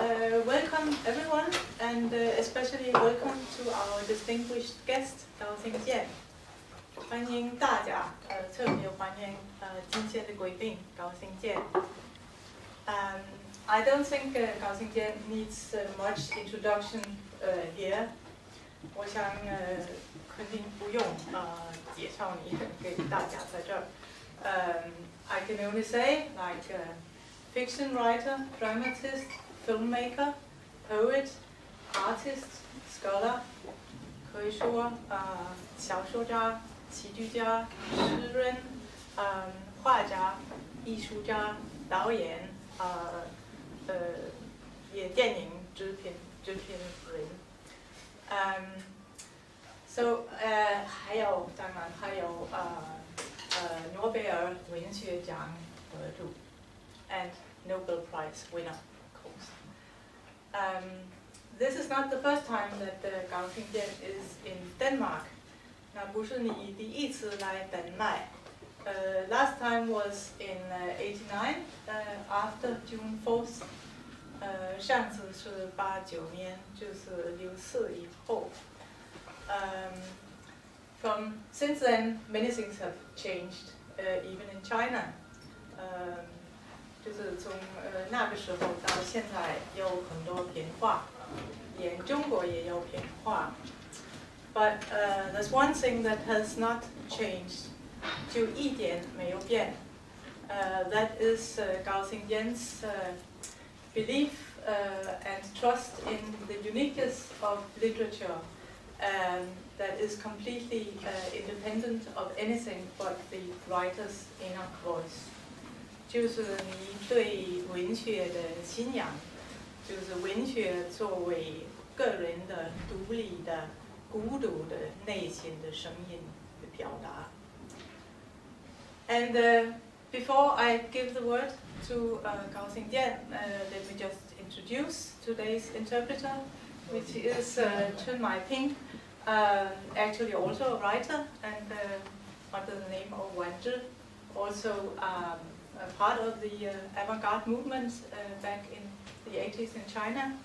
Welcome everyone, and especially welcome to our distinguished guest, Gao Xingjian. 欢迎大家，特别欢迎今天的贵宾高行健。I don't think Gao Xingjian needs much introduction here. 我想肯定不用介绍你给大家在这儿。I can only say like fiction writer, dramatist, filmmaker, poet, artist, scholar. 可以说小说家、戏剧家、诗人、画家、艺术家、导演，也电影制片人。So 还有当然还有诺贝尔文学奖得主 and Nobel Prize winner, of course. This is not the first time that Gao Xingjian is in Denmark. 那不是你第一次来丹麦。Last time was in '89, after June 4th. 上次是89年，就是6·4以后。Since then, many things have changed, even in China. 就是从那个时候到现在有很多变化，连中国也有变化。But there's one thing that has not changed, 就一点没有变。That is Gao Xingjian's belief and trust in the uniqueness of literature that is completely independent of anything but the writer's inner voice. 就是你对文学的信仰，就是文学作为个人的独立的、孤独的内心的声音的表达。And before I give the word to Gao Xingjian, let me just introduce today's interpreter, which is Chen Maiping, actually also a writer and under the name of Wan Zhi, also a part of the avant-garde movement back in the 80s in China,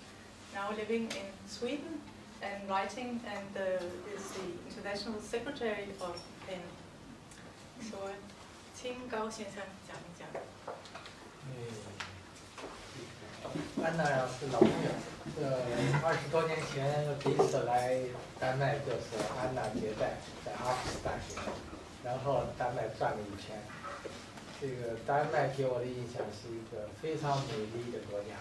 now living in Sweden and writing, and is the international secretary of PEN. So, 请高先生讲一讲。安娜是老朋友，20多年前第一次来丹麦就是安娜接待，在阿普斯大学，然后丹麦转了一圈。这个丹麦给我的印象是一个非常美丽的国家。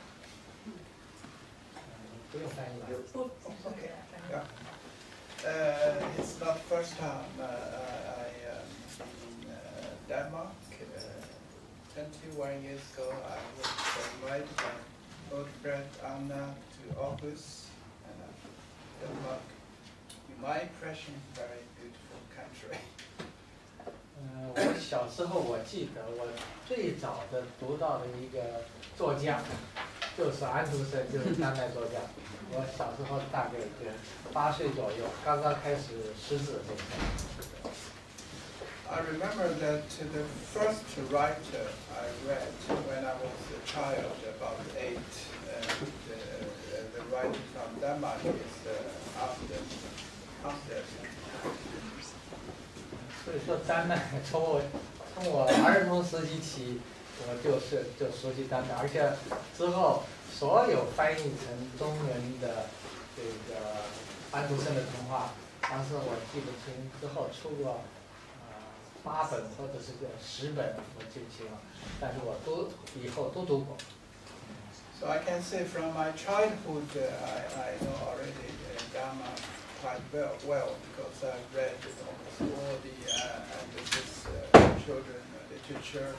不用翻译吧？ Okay. Yeah. It's not the first time I in Denmark. 21 years ago, I was invited by old friend Anna to office and Denmark. My impression, very beautiful country. 我小时候我记得我最早的读到的一个作家，就是安徒生，就是丹麦作家。我小时候大概就8岁左右，刚刚开始识字这个。I remember that the first writer I read when I was a child, about 8, the writer from Denmark is after. 所以说，丹麦从我儿童时期起，我就熟悉丹麦，而且之后所有翻译成中文的这个安徒生的童话，当时我记不清，之后出过8本或者是10本，我记不清了，但是我以后都读过。So I can say from my childhood, I know already Denmark quite well because I read almost all the children literature.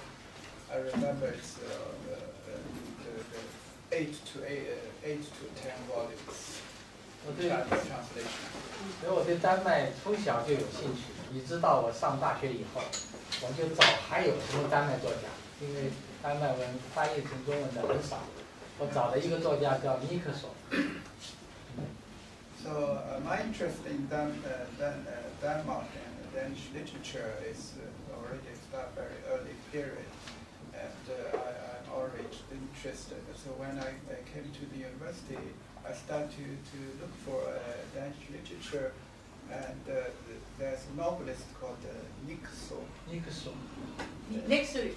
I remember it's the 8 to 10 volumes Chinese translation. 所以我对丹麦从小就有兴趣，一直到我上大学以后，我就找还有什么丹麦作家，因为丹麦文翻译成中文的很少。我找了一个作家叫尼克索。So my interest in Denmark and Danish literature is already start very early period, and I'm already interested. So when I came to the university, I started to look for Danish literature, and there's a novelist called Nixon. Nexø.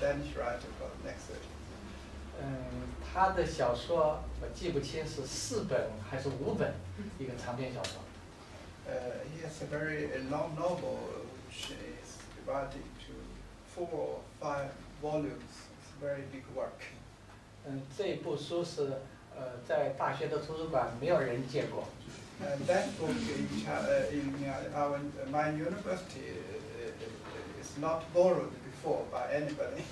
Danish writer called Nixon. 他的小说我记不清是4本还是5本，一个长篇小说。He has a very long novel which is divided into 4 or 5 volumes. It's a very big work. 这部书是在大学的图书馆没有人借过。That book in my university is not borrowed before by anybody.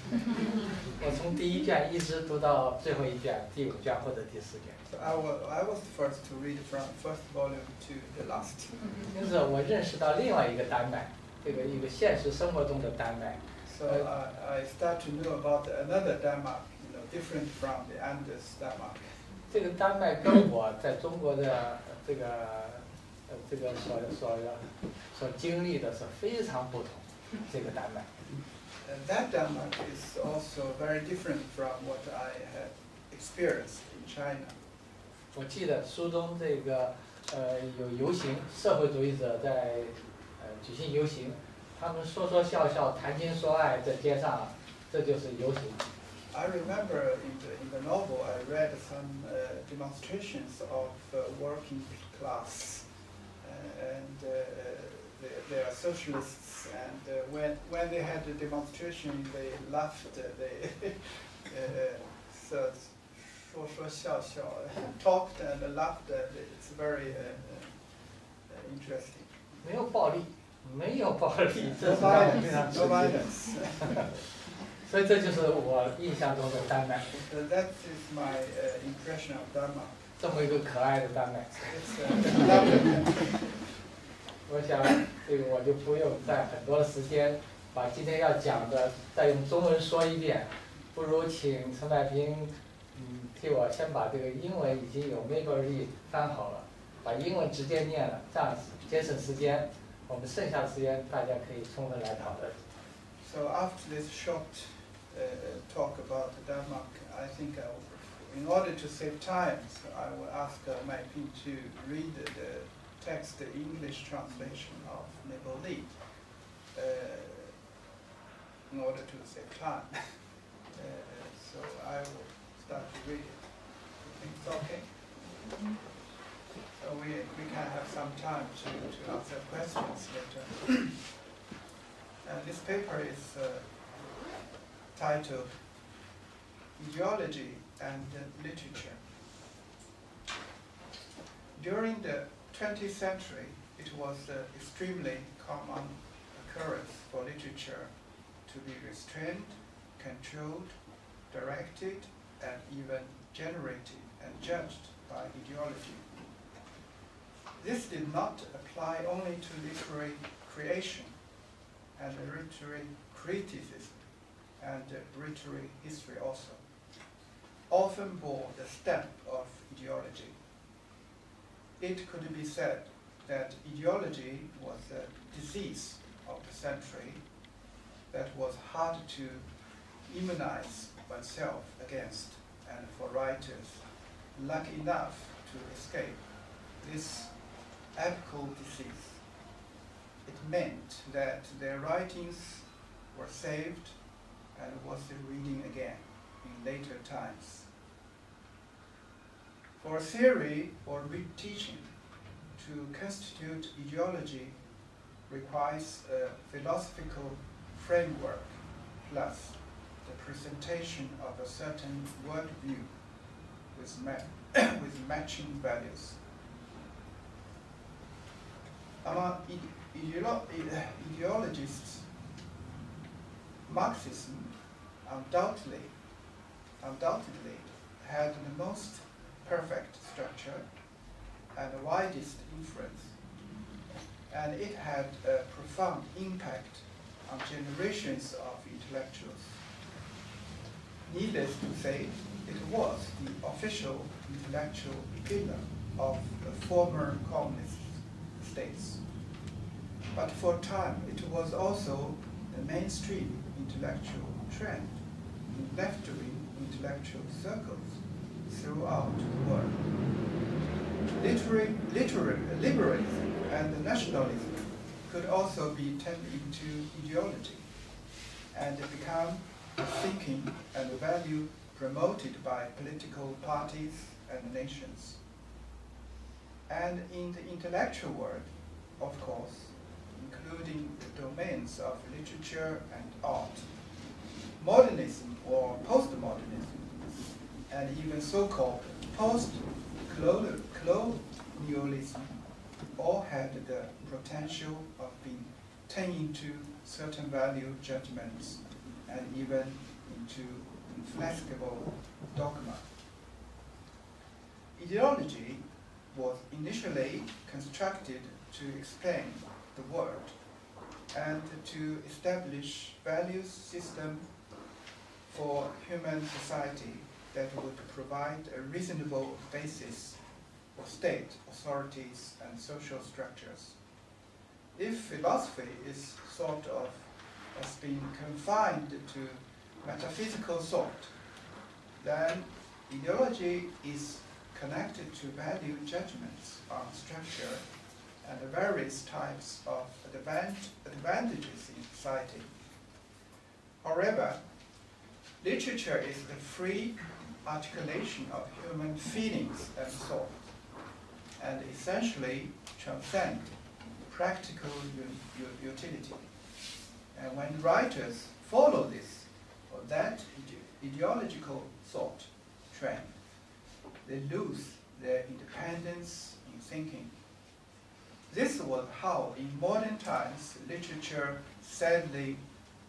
我从第1卷一直读到最后一卷，第5卷或者第4卷。So I was the first to read from first volume to the last. 因此我认识到另外一个丹麦，这个一个现实生活中的丹麦。So I start to know about another Denmark, different from the Andes Denmark. 这个丹麦跟我在中国的这个所经历的是非常不同。这个丹麦。That Denmark is also very different from what I had experienced in China. 我记得书中这个有游行，社会主义者在举行游行，他们说说笑笑，谈情说爱，在街上，这就是游行。I remember in the novel I read some demonstrations of working class, and they are socialists, and when they had a demonstration they laughed, they talked and laughed, and it's very interesting. 没有暴力，没有暴力，这是让我非常吃惊。所以这就是我印象中的丹麦。That is my impression of Denmark. 这么一个可爱的丹麦。我想这个我就不用在很多的时间把今天要讲的再用中文说一遍，不如请陈百平替我先把这个英文已经有 Nobel 翻好了，把英文直接念了，这样节省时间，我们剩下的时间大家可以充分来讨论。So after this short talk about Denmark, I think in order to save time, so I will ask Mai Ping to read the text, the English translation of Nobel in order to save time. So I will start to read it. I think it's okay? So we can have some time to answer questions later. And this paper is titled Ideology and Literature. During the 20th century, it was an extremely common occurrence for literature to be restrained, controlled, directed, and even generated and judged by ideology. This did not apply only to literary creation and literary criticism, and literary history also, often bore the stamp of ideology. It could be said that ideology was a disease of the century that was hard to immunize oneself against, and for writers lucky enough to escape this epical disease. It meant that their writings were saved and was reading again in later times. For a theory or teaching to constitute ideology requires a philosophical framework plus the presentation of a certain worldview with matching values. Among ideologists, Marxism undoubtedly had the most perfect structure and the widest influence, and it had a profound impact on generations of intellectuals. Needless to say, it was the official intellectual pillar of the former communist states. But for a time, it was also the mainstream intellectual trend in left-wing intellectual circles throughout the world. Liberalism and nationalism could also be turned into ideology and become a thinking and a value promoted by political parties and nations. And in the intellectual world, of course, including the domains of literature and art, modernism or postmodernism, and even so-called post-colonialism all had the potential of being turned into certain value judgments and even into inflexible dogma. Ideology was initially constructed to explain the world and to establish values system for human society that would provide a reasonable basis for state, authorities, and social structures. If philosophy is thought of as being confined to metaphysical thought, then ideology is connected to value judgments on structure and the various types of advantages in society. However, literature is the free articulation of human feelings and thought, and essentially transcend practical utility. And when writers follow this or that ideological thought trend, they lose their independence in thinking. This was how, in modern times, literature sadly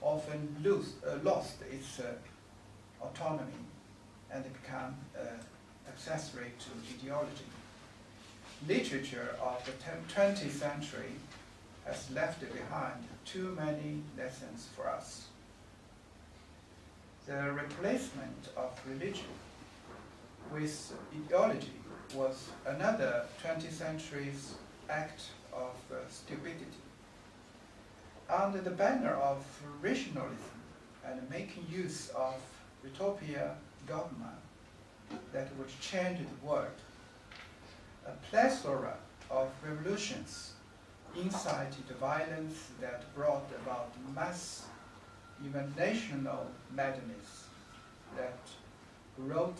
often lost its autonomy and become accessory to ideology. Literature of the 20th century has left behind too many lessons for us. The replacement of religion with ideology was another 20th century's act of stupidity. Under the banner of rationalism and making use of utopia dogma that would change the world, a plethora of revolutions incited violence that brought about mass, even national madness that wrought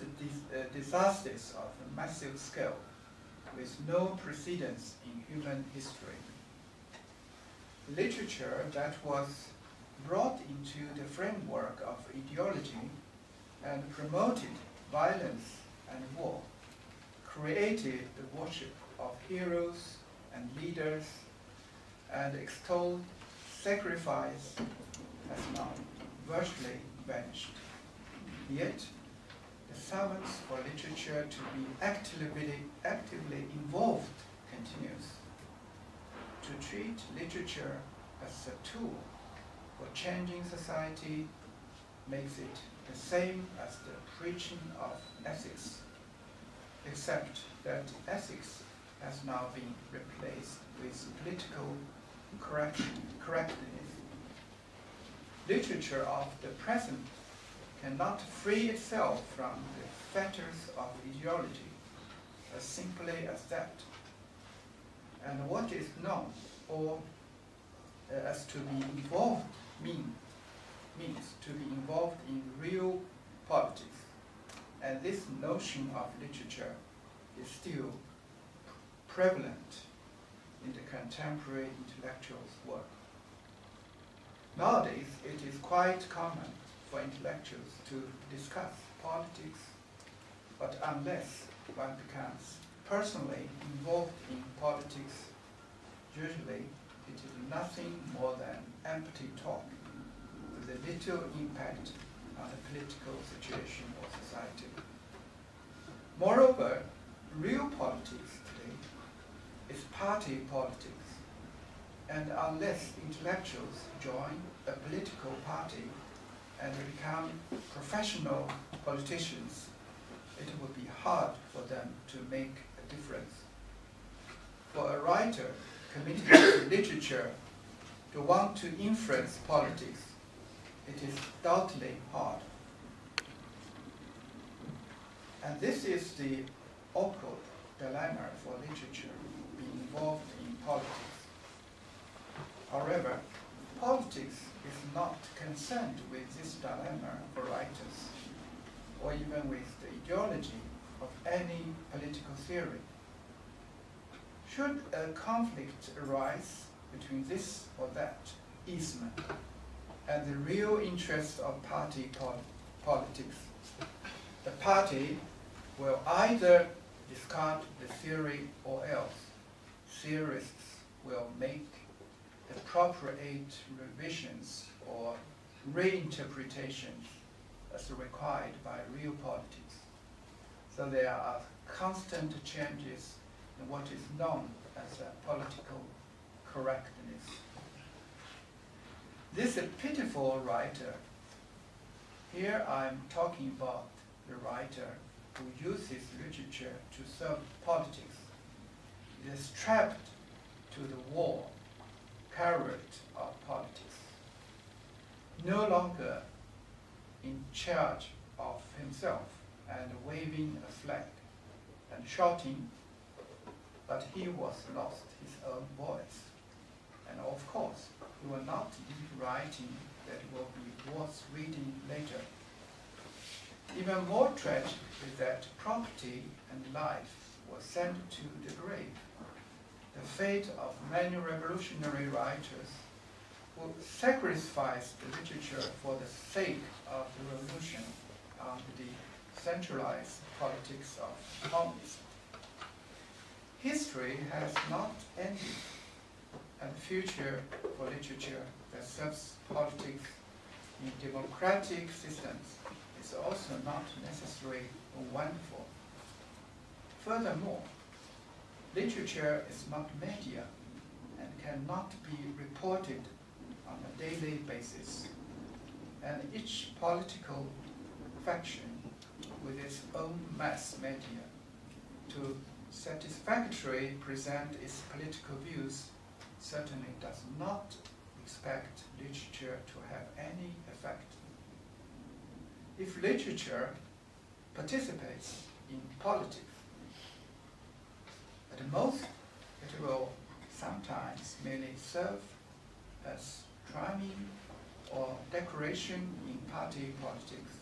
disasters of a massive scale with no precedence in human history. Literature that was brought into the framework of ideology and promoted violence and war, created the worship of heroes and leaders, and extolled sacrifice has now virtually vanished. Yet, the summons for literature to be actively involved continues. To treat literature as a tool for changing society makes it the same as the preaching of ethics, except that ethics has now been replaced with political correctness. Literature of the present cannot free itself from the fetters of ideology as simply as that. And what is known or as to be involved means to be involved in real politics. And this notion of literature is still prevalent in the contemporary intellectuals' work. Nowadays, it is quite common for intellectuals to discuss politics, but unless one becomes personally involved in politics, usually it is nothing more than empty talk with a little impact on the political situation of society. Moreover, real politics today is party politics, and unless intellectuals join a political party and become professional politicians, it would be hard for them to make a difference. For a writer committed to literature to want to influence politics, it is doubtfully hard. And this is the awkward dilemma for literature being involved in politics. However, politics is not concerned with this dilemma for writers, or even with the ideology of any political theory. Should a conflict arise between this or that ism and the real interest of party politics, the party will either discard the theory or else theorists will make appropriate revisions or reinterpretations as required by real politics. So there are constant changes in what is known as a political correctness. This is a pitiful writer. Here I'm talking about the writer who uses literature to serve politics. He is trapped to the wall, carrot of politics, no longer in charge of himself and waving a flag and shouting, but he was lost his own voice. And of course, he will not be writing that will be worth reading later. Even more tragic is that property and life were sent to the grave. The fate of many revolutionary writers who sacrificed the literature for the sake of the revolution and the centralized politics of communism. History has not ended, and the future for literature that serves politics in democratic systems is also not necessarily wonderful. Furthermore, literature is not media and cannot be reported on a daily basis, and each political faction with its own mass media to satisfactorily present its political views certainly does not expect literature to have any effect. If literature participates in politics, at most it will sometimes merely serve as trimming or decoration in party politics.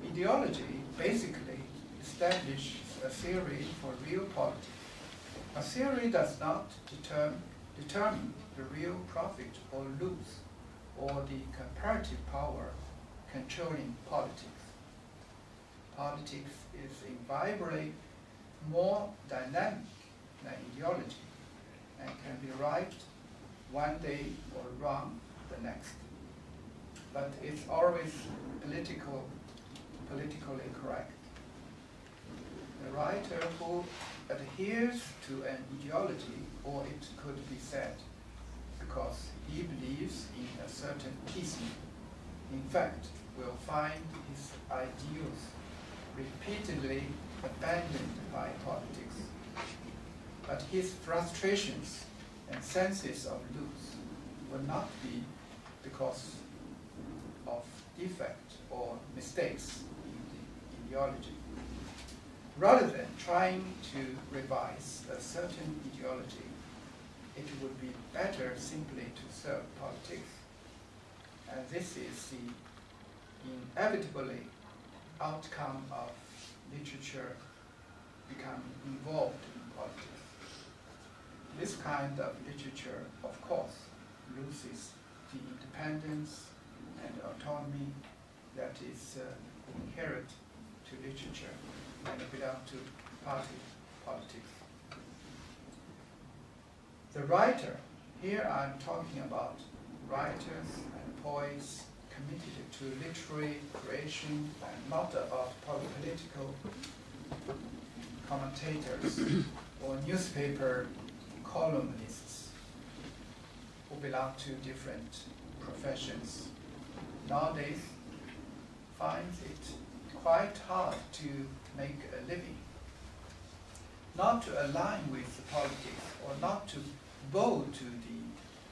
Ideology basically establishes a theory for real politics. A theory does not determine the real profit or lose, or the comparative power controlling politics. Politics is invariably more dynamic than ideology and can be right one day or wrong the next. But it's always politically correct. The writer who adheres to an ideology, or it could be said, because he believes in a certain ism, in fact, will find his ideals repeatedly abandoned by politics. But his frustrations and senses of lose will not be because of defect or mistakes in the ideology. Rather than trying to revise a certain ideology, it would be better simply to serve politics. And this is the inevitably outcome of literature becoming involved in politics. This kind of literature, of course, loses the independence and autonomy that is inherent to literature and belong to party politics. The writer, here I'm talking about writers and poets committed to literary creation and not about political commentators or newspaper columnists who belong to different professions. Nowadays, finds it quite hard to make a living, not to align with the politics or not to bow to the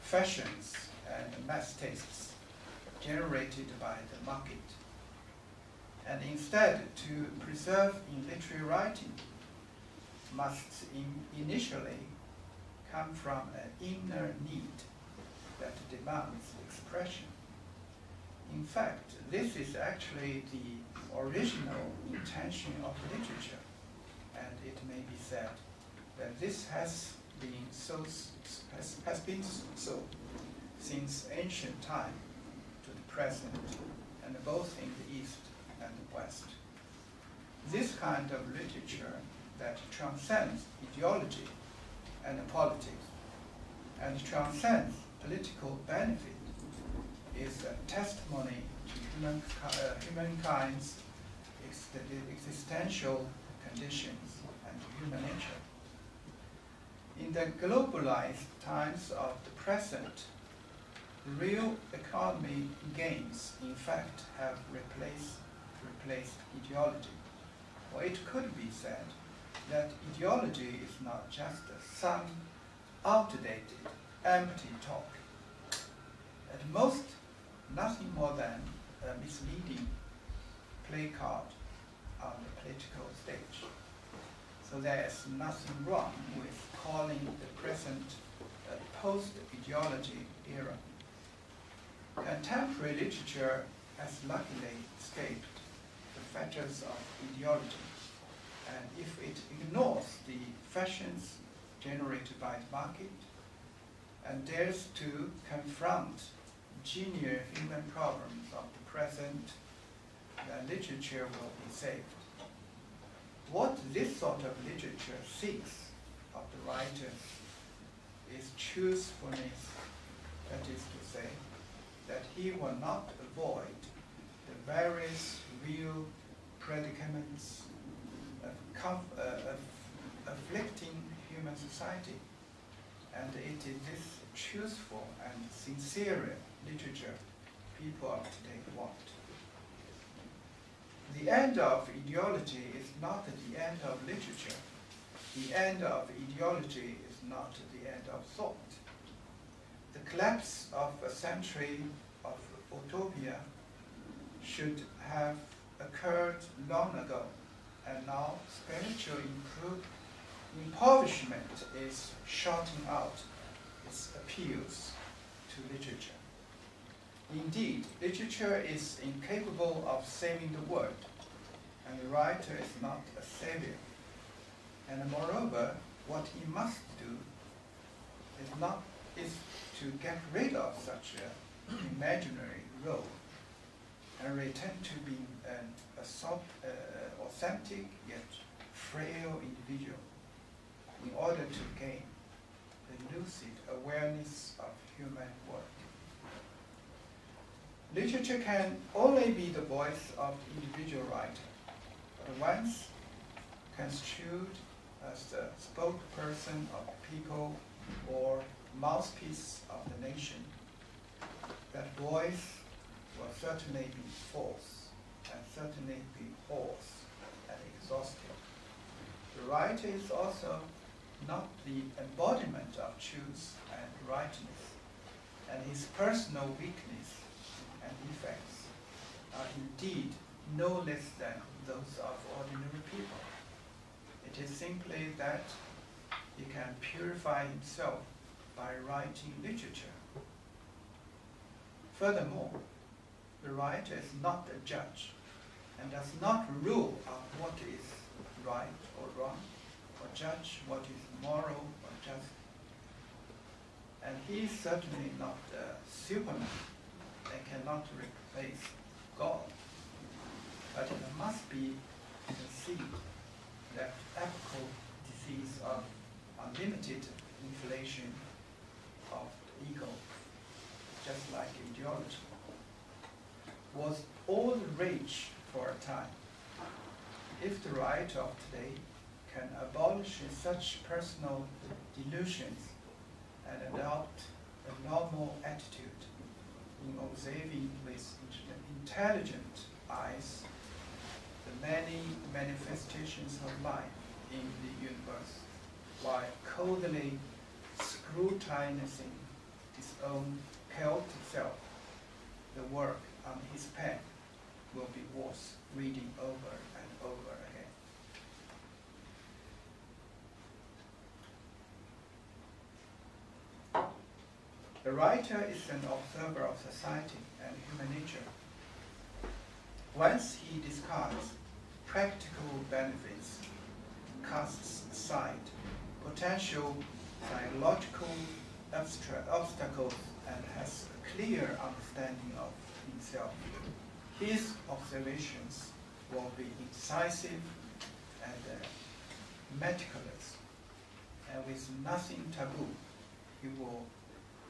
fashions and mass tastes generated by the market, and instead to preserve in literary writing must initially come from an inner need that demands expression. In fact, this is actually the original intention of literature, and it may be said that this has been so since ancient time to the present, and both in the East and the West. This kind of literature that transcends ideology and politics and transcends political benefit is a testimony to humankind's existential conditions and human nature. In the globalized times of the present, the real economy gains, in fact, have replaced ideology. Or it could be said that ideology is not just some outdated, empty talk. At most, nothing more than a misleading placard on the political stage. So there is nothing wrong with calling the present a post-ideology era. Contemporary literature has luckily escaped the fetters of ideology, and if it ignores the fashions generated by the market and dares to confront genial human problems of the present, then literature will be saved. What this sort of literature seeks of the writer is truthfulness, that is to say, that he will not avoid the various real predicaments of afflicting human society, and it is this truthful and sincere literature people of today want. The end of ideology is not the end of literature. The end of ideology is not the end of thought. The collapse of a century of utopia should have occurred long ago, and now spiritual impoverishment is shouting out its appeals to literature. Indeed, literature is incapable of saving the world, and the writer is not a savior. And moreover, what he must do is to get rid of such an imaginary role and return to being an authentic yet frail individual in order to gain the lucid awareness of human work. Literature can only be the voice of the individual writer, but once construed as the spokesperson of the people or mouthpiece of the nation, that voice will certainly be false and certainly be hoarse and exhausted. The writer is also not the embodiment of truth and rightness, and his personal weakness and defects are indeed no less than those of ordinary people. It is simply that he can purify himself by writing literature. Furthermore, the writer is not a judge and does not rule on what is right or wrong, or judge what is moral or just. And he is certainly not a Superman and cannot replace God. But it must be conceived that epochal disease of unlimited inflation of the ego, just like ideology, was all the rage for a time. If the writer of today can abolish such personal delusions and adopt a normal attitude in observing with intelligent eyes the many manifestations of life in the universe, while coldly scrutinizing his own chaotic self, the work on his pen will be worth reading over and over again. The writer is an observer of society and human nature. Once he discards practical benefits, casts aside potential psychological obstacles, and has a clear understanding of himself, his observations will be incisive and meticulous, and with nothing taboo, he will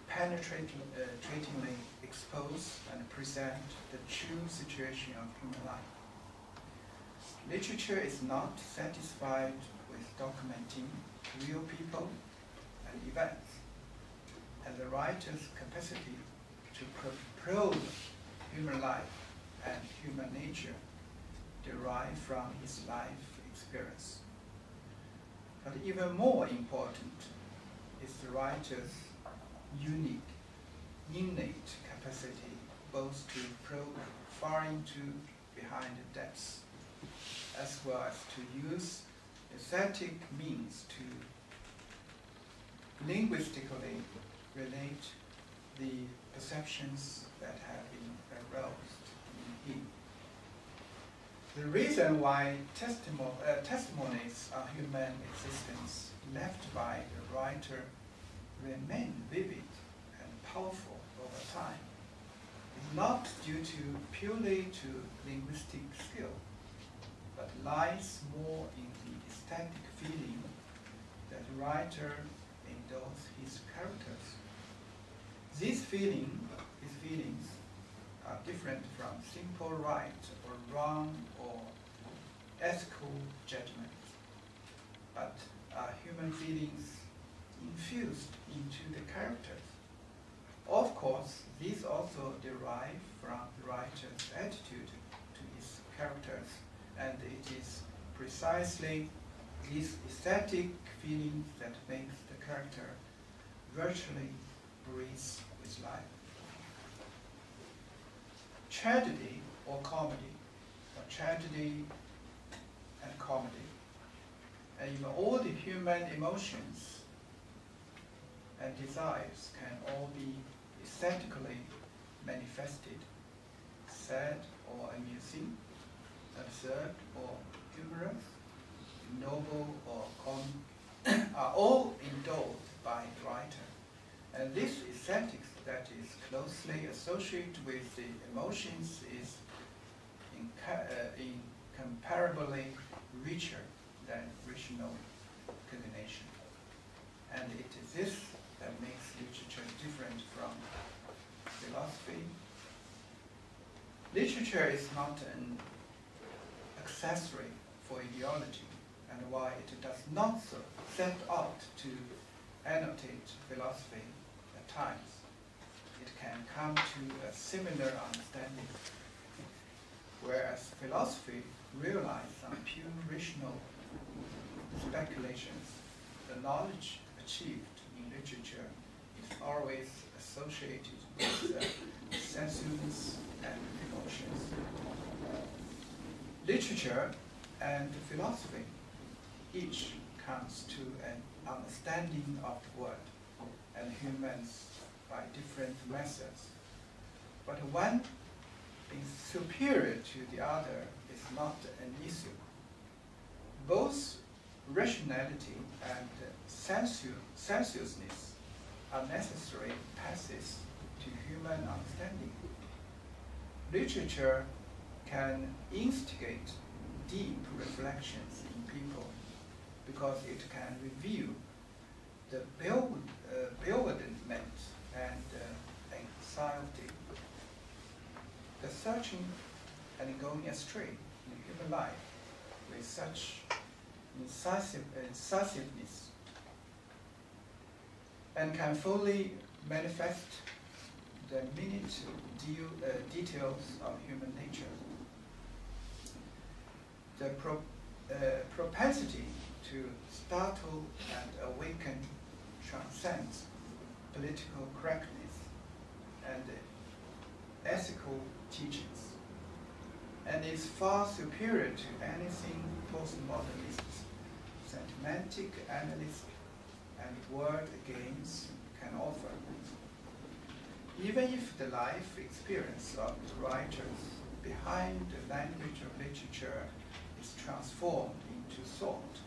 penetratingly expose and present the true situation of human life. Literature is not satisfied with documenting real people and events, and the writer's capacity to probe human life and human nature derive from his life experience. But even more important is the writer's unique, innate capacity both to probe far into behind the depths, as well as to use aesthetic means to linguistically relate the perceptions that have been aroused in him. The reason why testimonies on human existence left by the writer remain vivid and powerful over time is not due to purely to linguistic skill, but lies more in the aesthetic feeling that the writer endows his characters. These feelings are different from simple right or wrong or ethical judgments, but are human feelings infused into the characters. Of course, these also derive from the writer's attitude to his characters, and it is precisely these aesthetic feelings that makes the character virtually breathe with life. Tragedy or comedy, or tragedy and comedy, and even all the human emotions and desires can all be aesthetically manifested, sad or amusing, absurd or humorous, noble or comic, are all endowed by the writer. And this aesthetics that is closely associated with the emotions is incomparably richer than rational inclination. And it is this that makes literature different from philosophy. Literature is not an accessory for ideology, and why it does not set out to annotate philosophy at times, it can come to a similar understanding, whereas philosophy relies on pure rational speculations. The knowledge achieved in literature is always associated with sensuous and emotions. Literature and philosophy each comes to an understanding of the world and humans by different methods. But one being superior to the other is not an issue. Both rationality and sensuousness are necessary passes to human understanding. Literature can instigate deep reflections in people because it can reveal the bewilderment and anxiety, the searching and going astray in human life with such incisiveness, and can fully manifest the minute details of human nature. The propensity to startle and awaken transcends political correctness and ethical teachings, and is far superior to anything postmodernists, sentimental analysts, and word games can offer. Even if the life experience of the writers behind the language of literature is transformed into thought,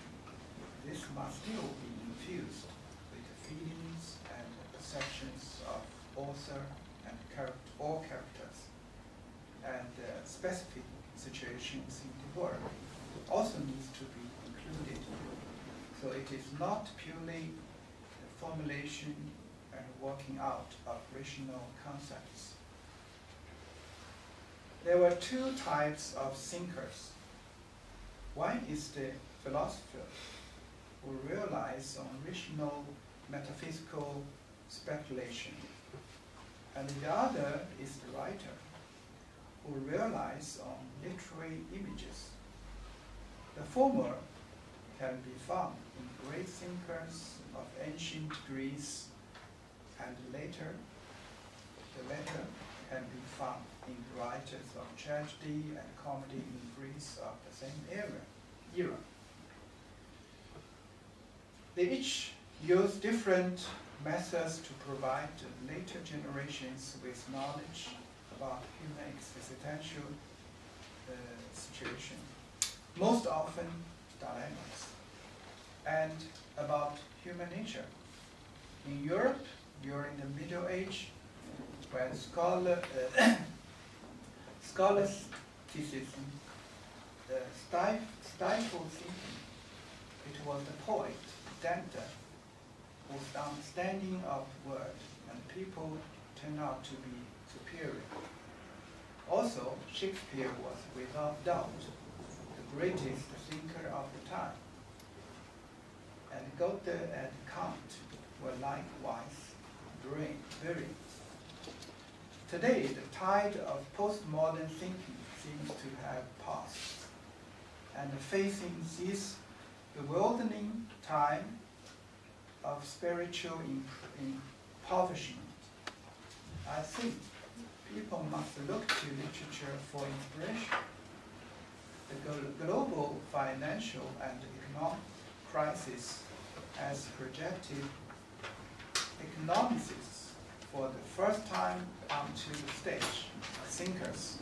this must still be infused with the feelings and perceptions of author and all characters, and specific situations in the work also needs to be included. So it is not purely the formulation and working out of rational concepts. There were two types of thinkers. One is the philosopher, who relies on rational metaphysical speculation, and the other is the writer, who relies on literary images. The former can be found in great thinkers of ancient Greece, and the latter can be found in writers of tragedy and comedy in Greece of the same era. They each use different methods to provide later generations with knowledge about human existential situation, most often dilemmas, and about human nature. In Europe, during the Middle Age, when scholasticism stifled thinking, it was the poet, Dante, whose understanding of the word and people turned out to be superior. Also, Shakespeare was without doubt the greatest thinker of the time, and Goethe and Kant were likewise brilliant. Today, the tide of postmodern thinking seems to have passed, and facing this bewildering time of spiritual impoverishment, I think people must look to literature for inspiration. The global financial and economic crisis has projected economicists for the first time onto the stage as thinkers,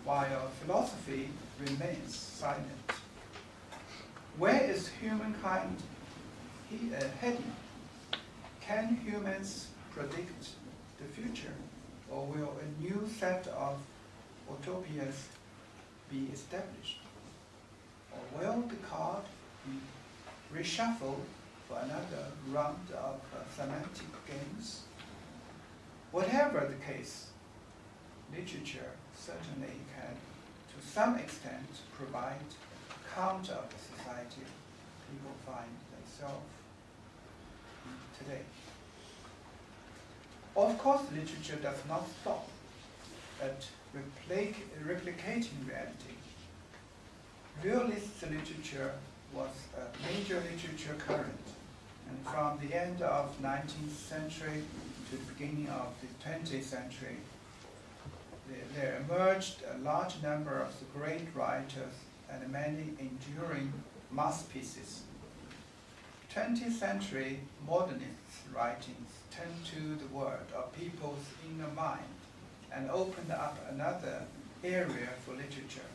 while philosophy remains silent. Where is humankind heading? Can humans predict the future, or will a new set of utopias be established? Or will the card be reshuffled for another round of semantic games? Whatever the case, literature certainly can, to some extent, provide account of the society people find themselves in today. Of course, literature does not stop at replicating reality. Realist literature was a major literature current, and from the end of the 19th century to the beginning of the 20th century, there emerged a large number of the great writers and many enduring masterpieces. 20th century modernists' writings turned to the world of people's inner mind and opened up another area for literature.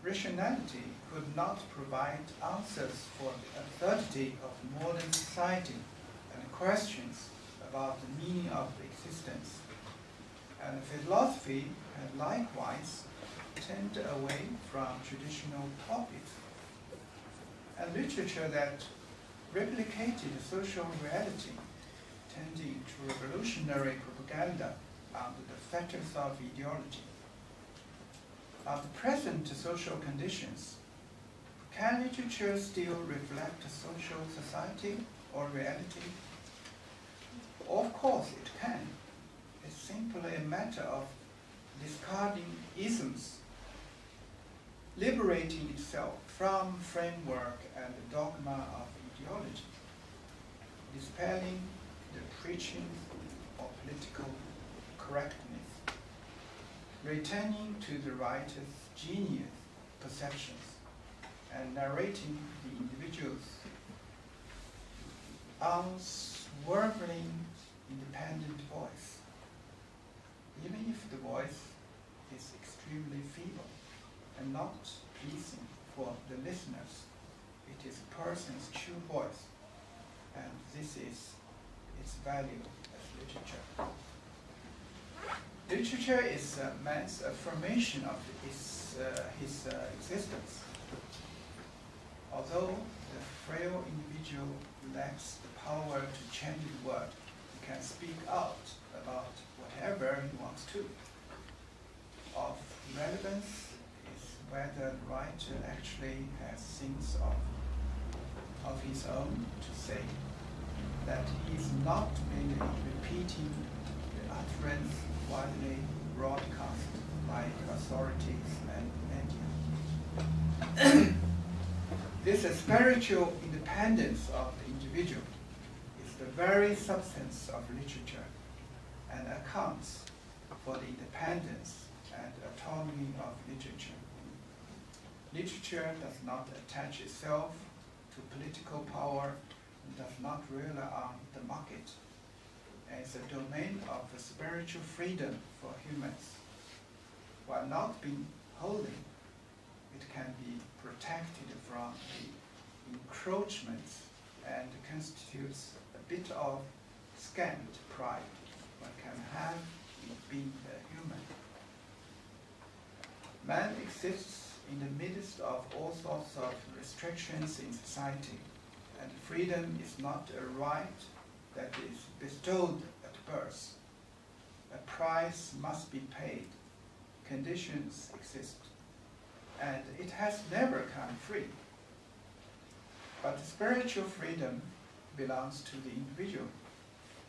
Rationality could not provide answers for the absurdity of modern society and questions about the meaning of existence. And philosophy had likewise turned away from traditional topics. And literature that replicated social reality turned into revolutionary propaganda under the fetters of ideology. Of the present social conditions, can literature still reflect social society or reality? Of course it can. It's simply a matter of discarding isms, liberating itself from framework and dogma of ideology, dispelling the preaching of political correctness, returning to the writer's genius perceptions and narrating the individual's unswerving independent voice. Even if the voice is extremely feeble and not pleasing for the listeners, it is a person's true voice, and this is its value as literature. Literature is man's affirmation of his existence. Although the frail individual lacks the power to change the world, he can speak out about whatever he wants to. Of relevance is whether the writer actually has things of his own to say, that he is not merely repeating the utterance widely broadcast by authorities and media. This spiritual independence of the individual is the very substance of literature and accounts for the independence and autonomy of literature. Literature does not attach itself to political power and does not rely on the market. As a domain of spiritual freedom for humans. While not being holy, it can be protected from the encroachments and constitutes a bit of scant pride one can have in being a human. Man exists in the midst of all sorts of restrictions in society, and freedom is not a right that is bestowed at birth. A price must be paid, conditions exist, and it has never come free. But spiritual freedom belongs to the individual,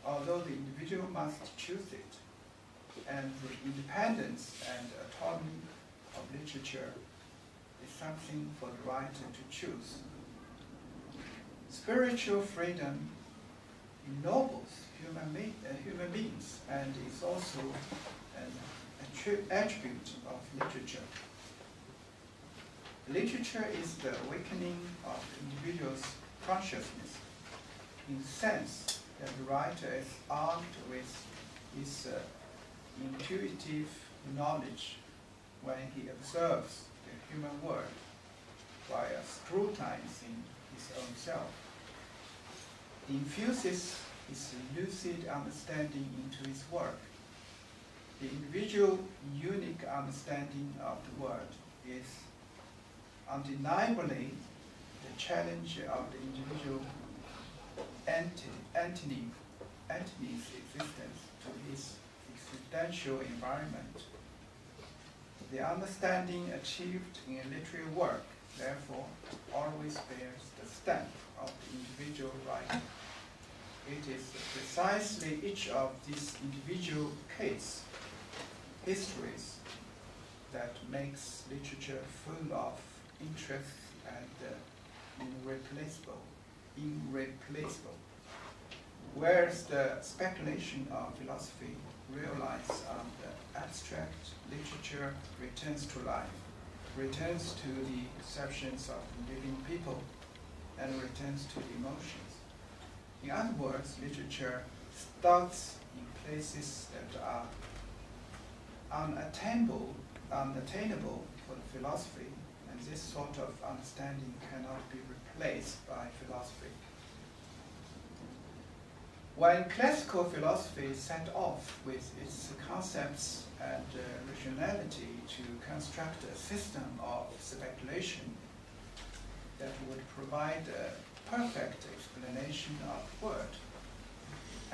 although the individual must choose it, and the independence and autonomy of literature is something for the writer to choose. Spiritual freedom ennobles human beings and is also an attribute of literature. Literature is the awakening of the individual's consciousness in the sense that the writer is armed with his intuitive knowledge when he observes the human world while scrutinizing his own self. He infuses his lucid understanding into his work. The individual unique understanding of the world is undeniably the challenge of the individual entity's existence to his existential environment. The understanding achieved in a literary work, therefore, always bears the stamp of the individual writer. It is precisely each of these individual case histories that makes literature full of interest and irreplaceable. Whereas the speculation of philosophy relies on the abstract, literature returns to life, returns to the perceptions of living people, and returns to the emotions. In other words, literature starts in places that are unattainable for the philosophy, and this sort of understanding cannot be replaced by philosophy. When classical philosophy set off with its concepts and rationality to construct a system of speculation that would provide a perfect explanation of the world,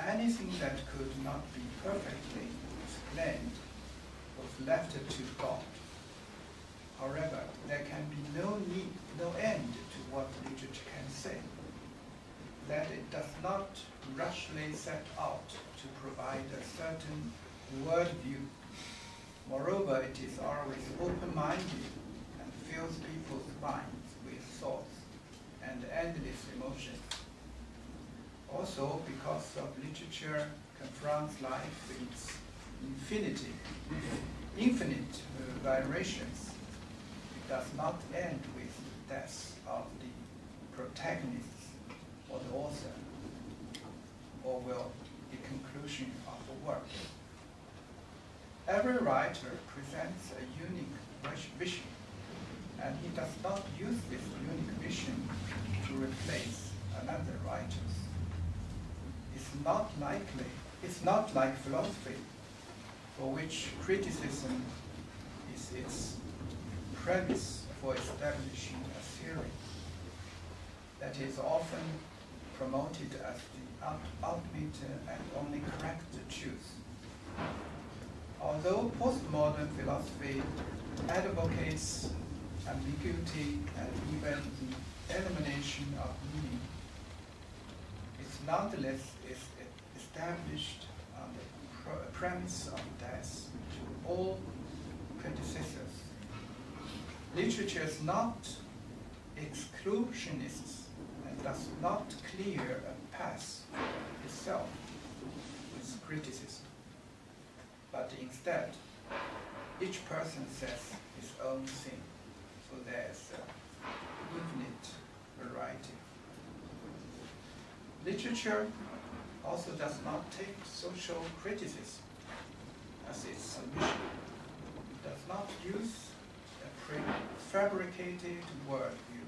anything that could not be perfectly explained was left to God. However, there can be no end to what literature can say, that it does not rashly set out to provide a certain worldview. Moreover, it is always open-minded and fills people's minds with thoughts and endless emotions. Also, also because of literature confronts life with its infinite variations. It does not end with the death of the protagonists or the author, or will the conclusion of the work. Every writer presents a unique vision, and he does not use this unique vision to replace another writer's. It's not like philosophy, for which criticism is its premise for establishing a theory that is often promoted as the ultimate and only correct truth. Although postmodern philosophy advocates ambiguity and even the elimination of meaning, it nonetheless is established on the premise of death to all predecessors. Literature is not exclusionist and does not clear a path itself with criticism, but instead, each person says his own thing, so there's infinite variety. Literature also does not take social criticism as its solution. It does not use a prefabricated worldview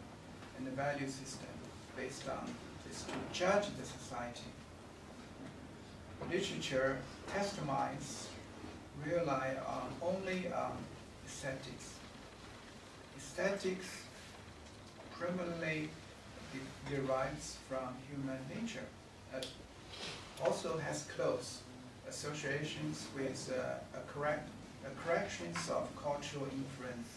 and a value system based on this to judge the society. Literature testifies rely only on aesthetics. Aesthetics primarily derives from human nature. It also has close associations with corrections of cultural influence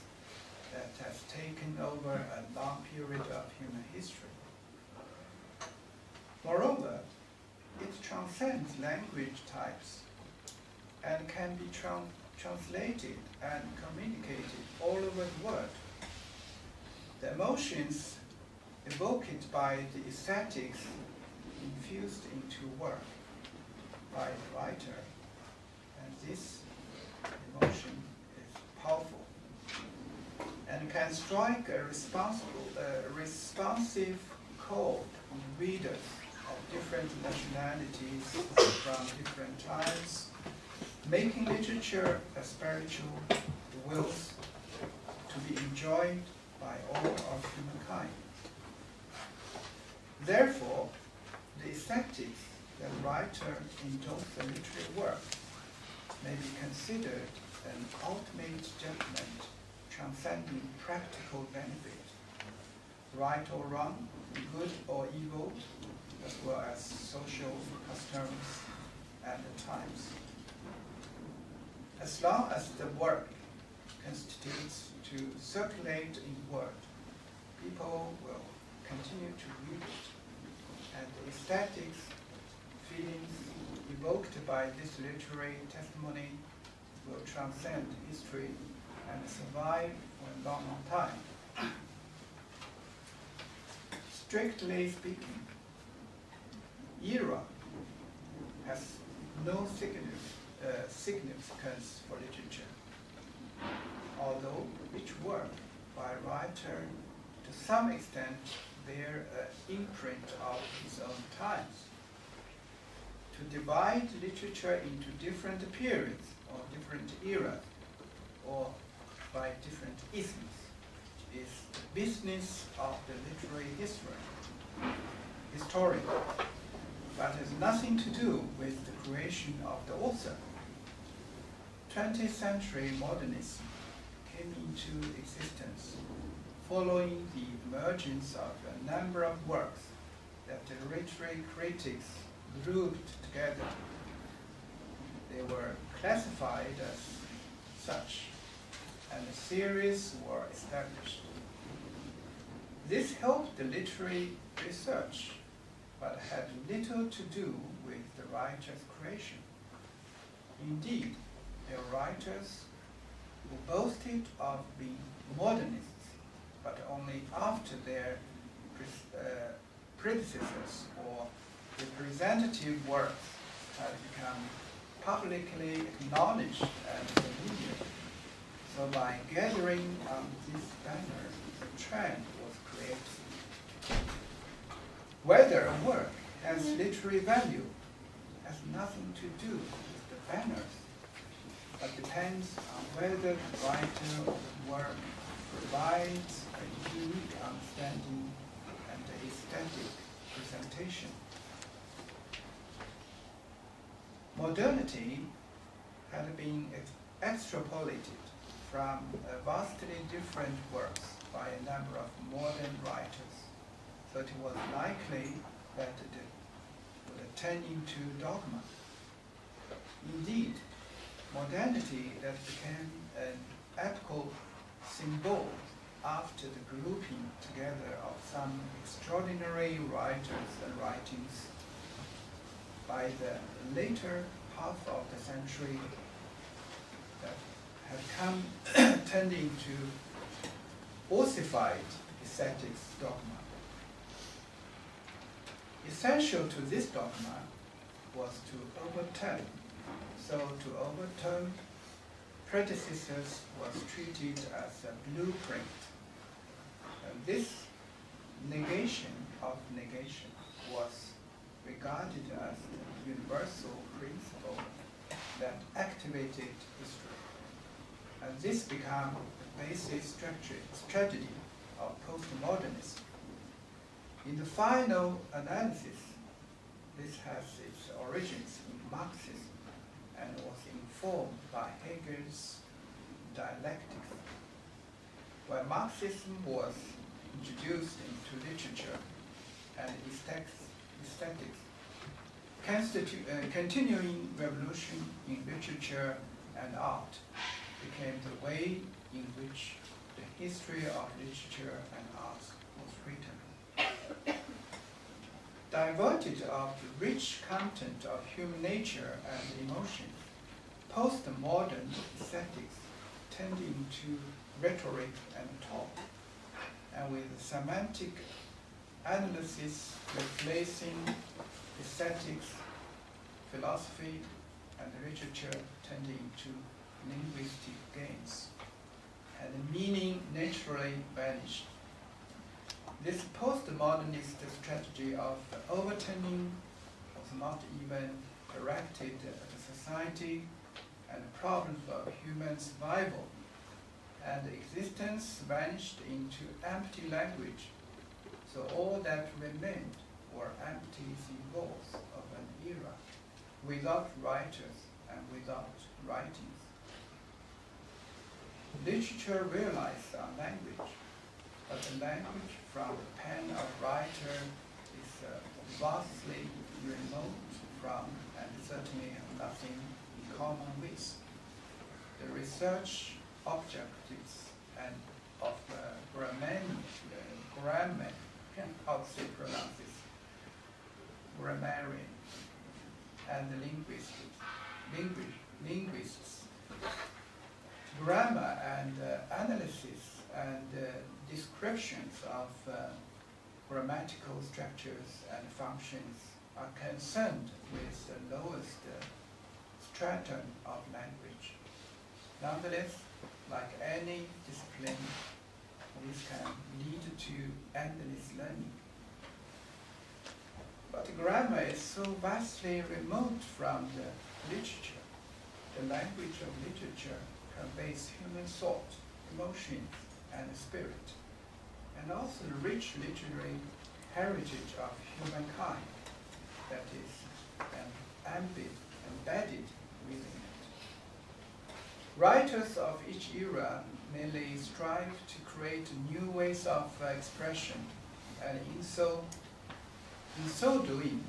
that has taken over a long period of human history. Moreover, it transcends language types and can be translated and communicated all over the world. The emotions evoked by the aesthetics infused into work by the writer, and this emotion is powerful and can strike a responsive chord in readers of different nationalities from different times, making literature a spiritual wealth to be enjoyed by all of humankind. Therefore, the aesthetics that writer endorse a literary work may be considered an ultimate judgment transcending practical benefit, right or wrong, good or evil, as well as social customs and the times. As long as the work constitutes to circulate in word, people will continue to read it, and the aesthetics, feelings evoked by this literary testimony will transcend history and survive for a long, long time. Strictly speaking, era has no significance for literature, although each work by a writer to some extent bear an imprint of his own times. To divide literature into different periods or different eras or by different isms is the business of the literary historian, but has nothing to do with the creation of the author. 20th century modernism came into existence following the emergence of a number of works that the literary critics grouped together. They were classified as such, and a series were established. This helped the literary research, but had little to do with the writer's creation. Indeed, there were writers who boasted of being modernists, but only after their predecessors or representative works had become publicly acknowledged and familiar. So by gathering on these banners, a trend was created. Whether a work has literary value has nothing to do with the banners, but depends on whether the writer of the work provides a unique understanding and aesthetic presentation. Modernity had been extrapolated from vastly different works by a number of modern writers, so it was likely that it would turn into dogma. Indeed, modernity that became an epochal symbol after the grouping together of some extraordinary writers and writings by the later half of the century that had come tending to ossified aesthetics dogma. Essential to this dogma was to overturn. So to overturn predecessors was treated as a blueprint. And this negation of negation was regarded as the universal principle that activated history. And this became the basic strategy of postmodernism. In the final analysis, this has its origins in Marxism and was informed by Hegel's dialectics. When Marxism was introduced into literature and aesthetics, continuing revolution in literature and art became the way in which the history of literature and art was written. Diverted of the rich content of human nature and emotions, postmodern aesthetics tending to rhetoric and talk, and with semantic analysis replacing aesthetics, philosophy, and literature tending to linguistic gains, and the meaning naturally vanished. This postmodernist strategy of overturning was not even directed at society and problems of human survival, and existence vanished into empty language. So all that remained were empty symbols of an era, without writers and without writings. Literature relies on language, but the language from the pen of writer is vastly remote from and certainly have nothing in common with the research objectives and of grammarian, and the linguists. Grammar and analysis and descriptions of grammatical structures and functions are concerned with the lowest stratum of language. Nonetheless, like any discipline, this can lead to endless learning. But grammar is so vastly remote from the literature. The language of literature conveys human thought, emotions, and spirit, and also the rich literary heritage of humankind that is embedded within it. Writers of each era merely strive to create new ways of expression, and in so doing,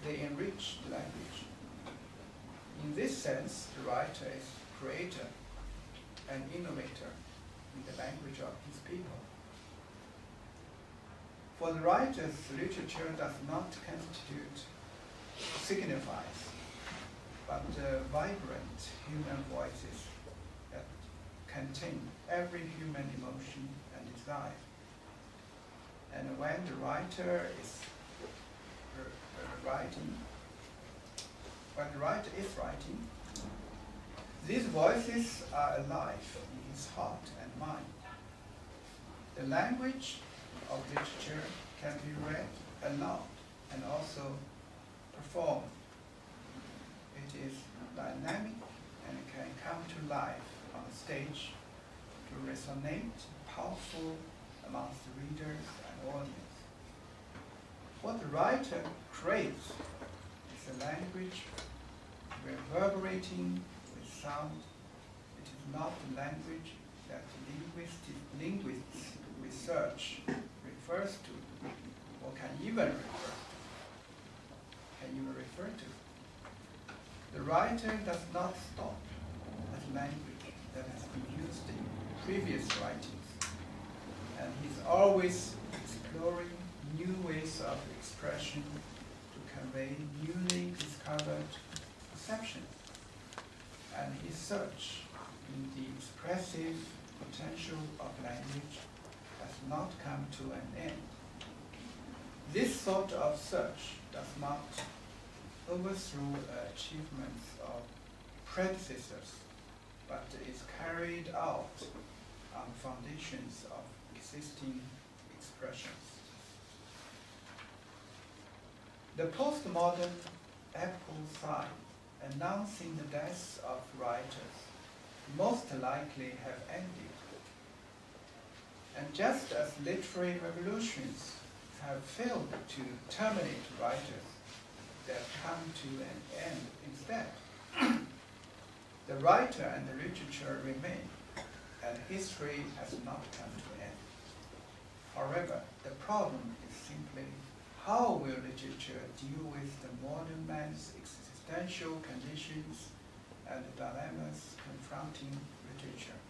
they enrich the language. In this sense, the writer is creator and innovator in the language of his people. For the writers, literature does not constitute, signifies, but vibrant human voices that contain every human emotion and desire. And when the writer is writing, when the writer is writing, these voices are alive in his heart and mind. The language of literature can be read aloud and also performed. It is dynamic and it can come to life on the stage to resonate powerful amongst the readers and audience. What the writer creates is a language reverberating with sound. It is not the language that linguists research refers to, or can even refer to. The writer does not stop at language that has been used in previous writings, and he's always exploring new ways of expression to convey newly discovered perceptions, and his search in the expressive potential of language has not come to an end. This sort of search does not overthrow achievements of predecessors, but is carried out on foundations of existing expressions. The postmodern epochal sign announcing the death of writers most likely have ended. And just as literary revolutions have failed to terminate writers, they have come to an end instead. The writer and the literature remain, and history has not come to an end. However, the problem is simply how will literature deal with the modern man's existential conditions and the dilemmas confronting literature?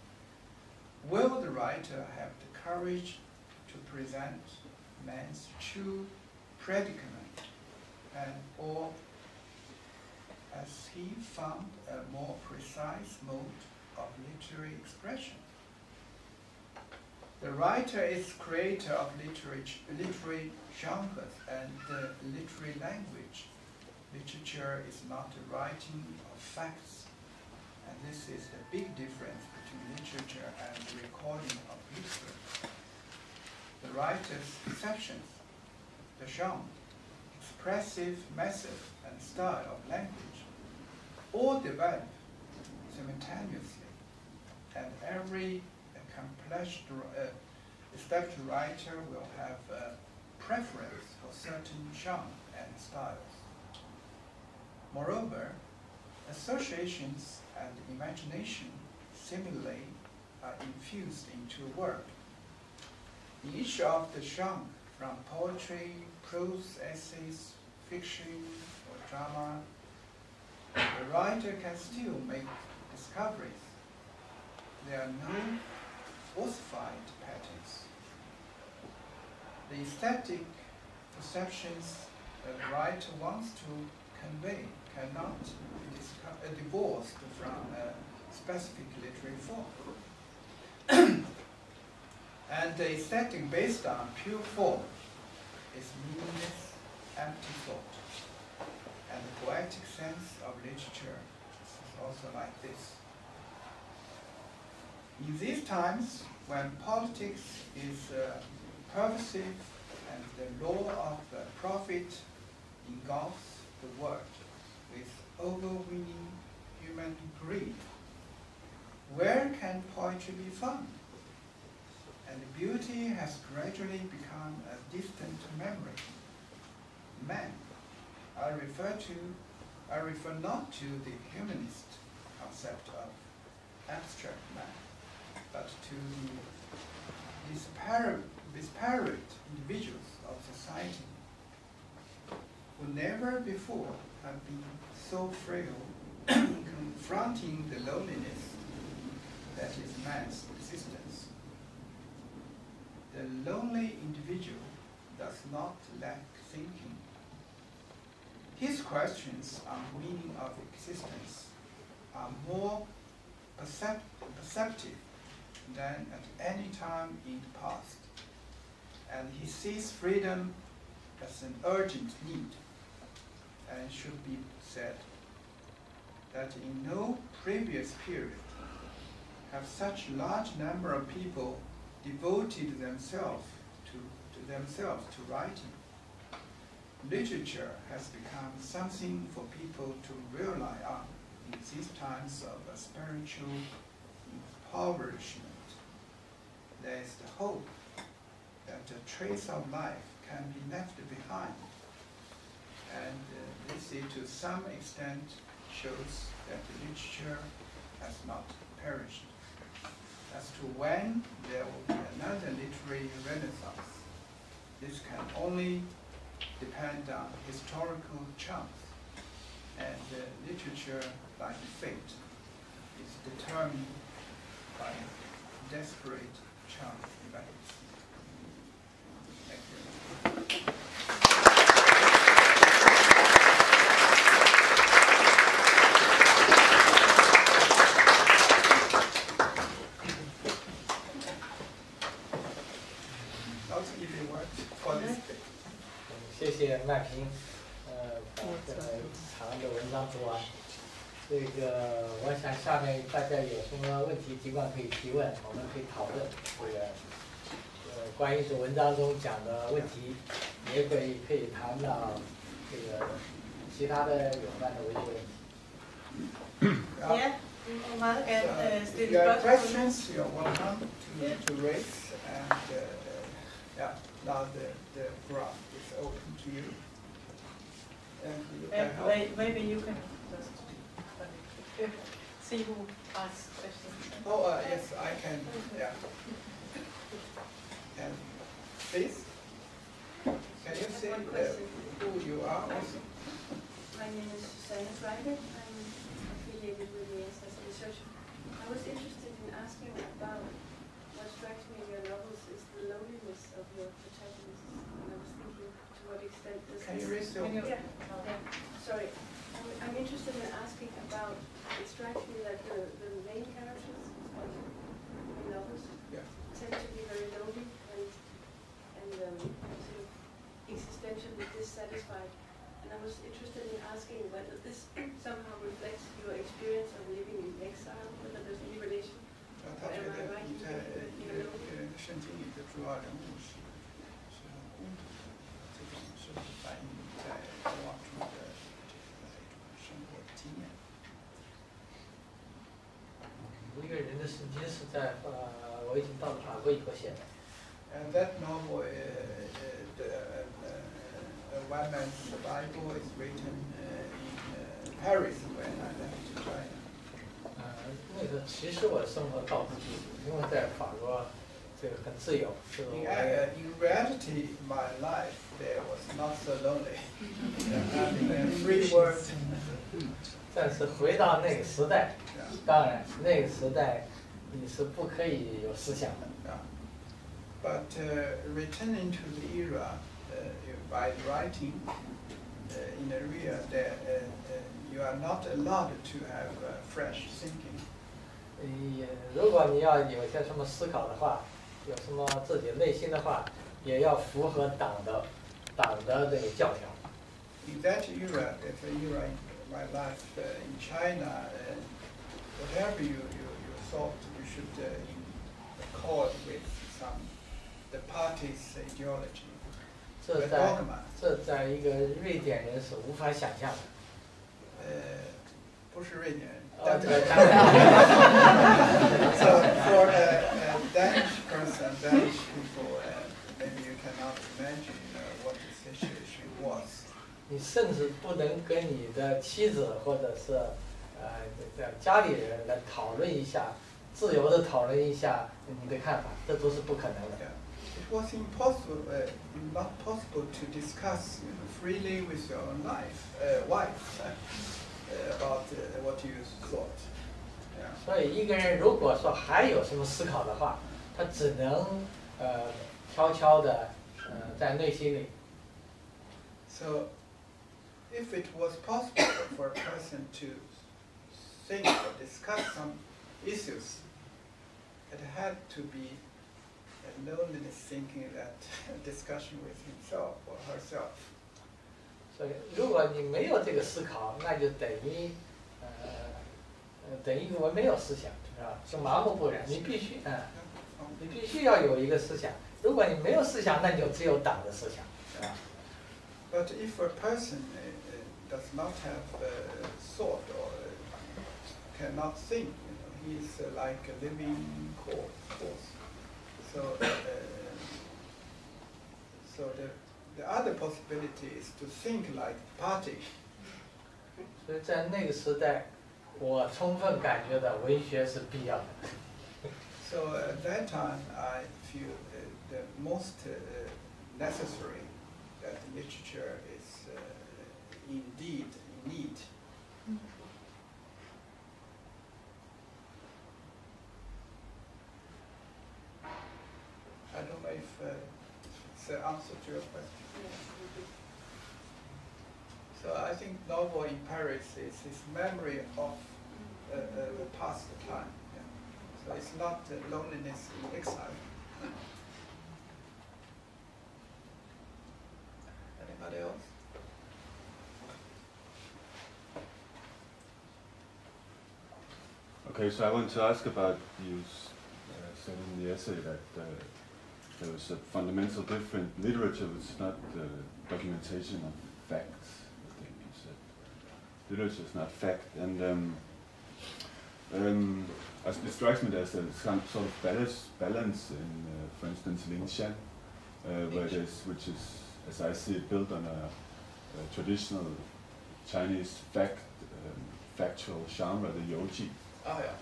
Will the writer have the courage to present man's true predicament, and or has he found a more precise mode of literary expression? The writer is creator of literary genres and literary language. Literature is not a writing of facts, and this is the big difference between literature and the recording of history. The writer's perceptions, the genre, expressive method and style of language all develop simultaneously, and every accomplished established writer will have a preference for certain genre and styles. Moreover, associations and imagination similarly are infused into a work. In each of the genres, from poetry, prose, essays, fiction, or drama, the writer can still make discoveries. There are no falsified patterns. The aesthetic perceptions that the writer wants to convey cannot be divorced from a specific literary form. And the aesthetic based on pure form is meaningless, empty thought. And the poetic sense of literature is also like this. In these times, when politics is pervasive and the law of profit engulfs the world with overweening human greed, where can poetry be found? And beauty has gradually become a distant memory. Man, I refer not to the humanist concept of abstract man, but to the disparate individuals of society who never before have been so frail in confronting the loneliness that is man's existence. The lonely individual does not lack thinking. His questions on meaning of existence are more perceptive than at any time in the past, and he sees freedom as an urgent need. and it should be said, that in no previous period have such large number of people devoted themselves to writing. Literature has become something for people to rely on in these times of spiritual impoverishment. There is the hope that a trace of life can be left behind. And this, to some extent, shows that literature has not perished. As to when there will be another literary renaissance, this can only depend on historical chance. And literature, like fate, is determined by desperate chance events. Thank you.谢谢麦平，把这个长的文章读完。这个，我想下面大家有什么问题，尽管可以提问，我们可以讨论这个关于这文章中讲的问题，也可以谈到这个其他的有关的文学问题。Yeah, if you have questions, you're welcome to raise, and yeah, now the graph is open to you. And you can help. Maybe you can just see who asks questions. Oh, yes, I can. Yeah. And please, can you say who you are also? My name is Susanne Freide. I'm affiliated with NIAS as a researcher. I was interested in asking about what strikes me in your novels is the loneliness of your protagonists. And I was thinking to what extent this Can you raise your voice? Yeah. Sorry. I'm interested in asking about, it strikes me that the main characters of the novels tend to be very lonely and sort of existentially dissatisfied. And I was interested in asking whether this somehow reflects your experience of living in exile, whether there's any relation. 他觉得你在圣经里的主要人物是这种是反映在交往中的这个生活经验。一个人的圣经是在我已经到了法国以后写的。And that novel, One Man's Bible, is written in Paris when I left China. 那个其实我生活到处去，因为在法国这个很自由。In reality, my life there was not so lonely. Free world. 但是回到那个时代，当然那个时代你是不可以有思想的。But returning to the era by writing in a era that you are not allowed to have fresh thinking. 如果你要有些什么思考的话，有什么自己内心的话，也要符合党的这个教条。In that era, that's an era in my life in China, whatever you thought you should accord with the party's ideology. 这在一个瑞典人是无法想象的。不是瑞典人。当然。So for a Danish person, Danish people, maybe you cannot imagine what the situation was. 你甚至不能跟你的妻子或者是家里人来讨论一下，自由的讨论一下你的看法，这都是不可能的。It was impossible, not possible to discuss freely with your wife about what you thought. 所以一个人如果说还有什么思考的话，他只能悄悄的在内心里。So, if it was possible for a person to think or discuss some issues, it had to be a loneliness thinking that discussion with himself or herself. 所以如果你没有这个思考，那就等于我没有思想，是吧？就麻木不仁。你必须你必须要有一个思想。如果你没有思想，那你就只有党的思想，是吧 But if a person does not have thought or cannot think, he is like a living force. So, so the other possibility is to think like party. 所以在那个时代，我充分感觉到文学是必要的。So at that time, I feel the most necessary that literature is indeed in need. I don't know if it's the answer to your question. So I think novel in Paris is his memory of the past time. Yeah. So it's not loneliness in exile. Anybody else? Okay, so I want to ask about you said in the essay that there was a fundamental difference. Literature was not documentation of facts. I think you said literature is not fact, and it strikes me there's some sort of balance in, for instance, Xingjian, which is, as I see it, built on a traditional Chinese factual genre, the Yoji. Oh yeah.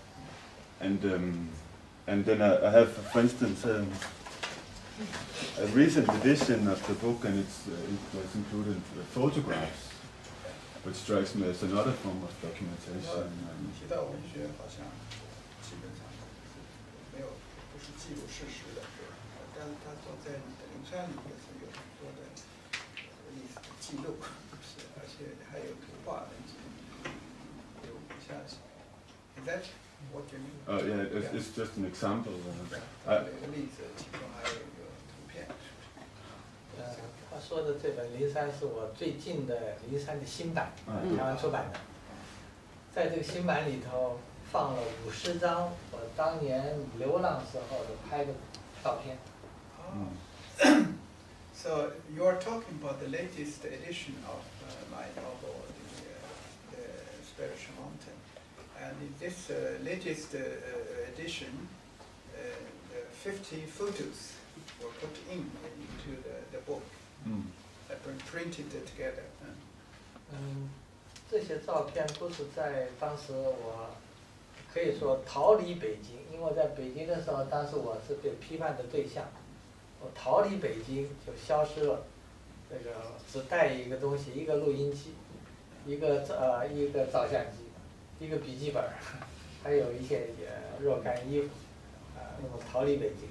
And then I have, for instance, a recent edition of the book, and it was included photographs, which strikes me as another form of documentation. 提到文学，好像基本上没有，不是记录事实的，但是他说在灵山里面是有很多的历史记录，是而且还有图画的记录，有像。Is that what you mean? Yeah, it's just an example. 有个例子，其中还有一个图片。他说的这本《灵山》是我最近的《灵山》的新版，台湾出版的。在这个新版里头放了50张我当年流浪时候的拍的照片。So you are talking about the latest edition of my novel, the Spiritual Mountain. And in this latest edition, 50 photos were put into the book. I printed it together. 这些照片都是在当时我可以说逃离北京，因为我在北京的时候，当时我是被批判的对象，我逃离北京就消失了，这个只带一个东西，一个录音机，一个照相机。一个笔记本，还有一些若干衣服，那么逃离北京。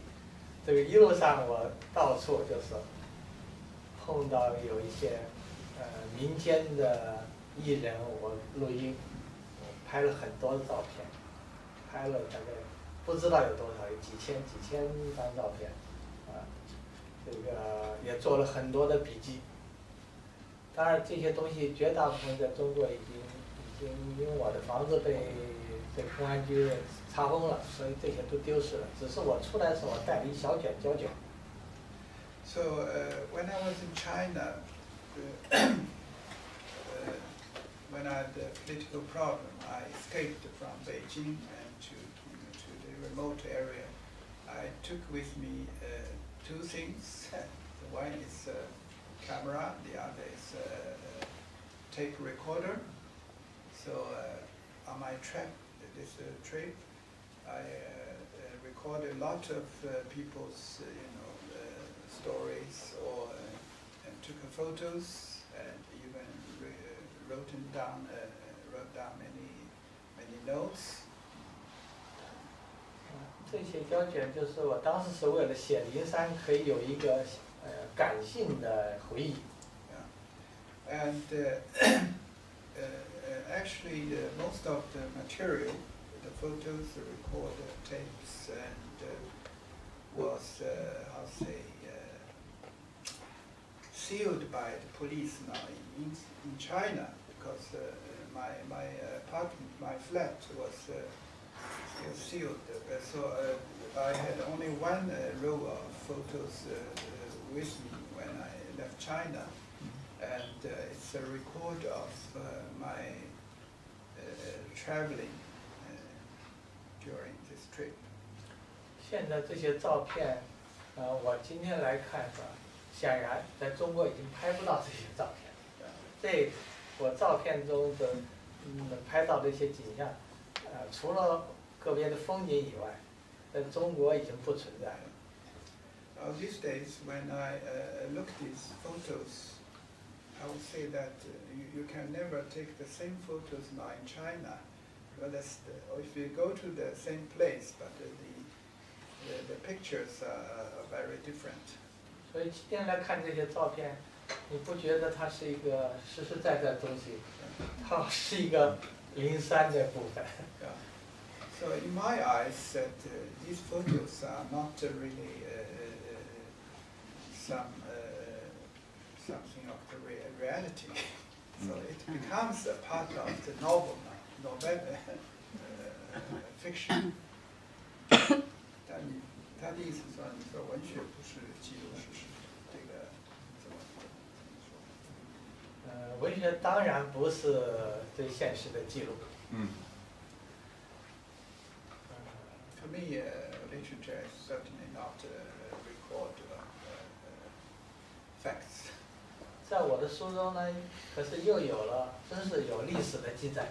这个一路上我到处就是碰到有一些民间的艺人，我录音，我拍了很多的照片，拍了大概不知道有多少，有几千张照片，这个也做了很多的笔记。当然这些东西绝大部分在中国已经因为我的房子被公安局查封了，所以这些都丢失了。只是我出来的时候，我带了一小卷胶卷。So when I was in China, when I had a political problem, I escaped from Beijing and to the remote area. I took with me 2 things. The one is a camera, the other is a tape recorder. So on my trip, I recorded a lot of people's, stories, and took photos, and even wrote down many notes. 这些胶卷就是我当时是为了写灵山，可以有一个感性的回忆。And actually, most of the material, the photos, the recorder, tapes, and was sealed by the police now in China because my apartment, my flat was still sealed. So I had only one row of photos with me when I left China, and it's a record of my traveling during this trip. 现在这些照片，我今天来看是吧？显然在中国已经拍不到这些照片。这我照片中的拍到的一些景象，除了个别的风景以外，在中国已经不存在了。These days, when I look at these photos, I would say that you can never take the same photos now in China. Well, if you go to the same place, but the pictures are very different. 所以今天来看这些照片，你不觉得它是一个实实在在的东西？它是一个灵山的部分。So in my eyes, that these photos are not really something of the reality. So it becomes a part of the novel fiction. 他的意思说，你说文学不是记录事实，这个怎么说？文学当然不是对现实的记录。To me, literature is certainly not a record facts. 在我的书中呢，可是又有了，真是有历史的记载，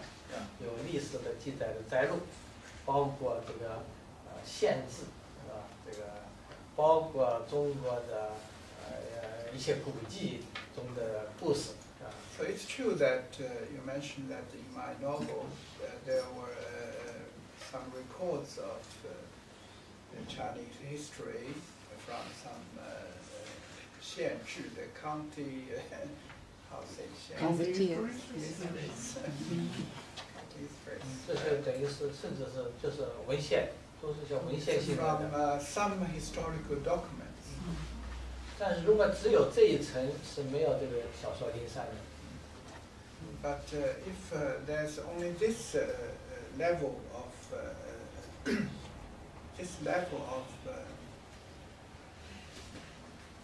有历史的记载的摘录，包括这个县志，是吧？这个包括中国的一些古迹中的故事。So it's true that you mentioned that in my novel there were some records of Chinese history from some 县志 the county, how say 这是等于是甚至是就是文献，都是叫文献性的。From some historical documents. 但是如果只有这一层是没有这个小说灵山的。But if there's only this level of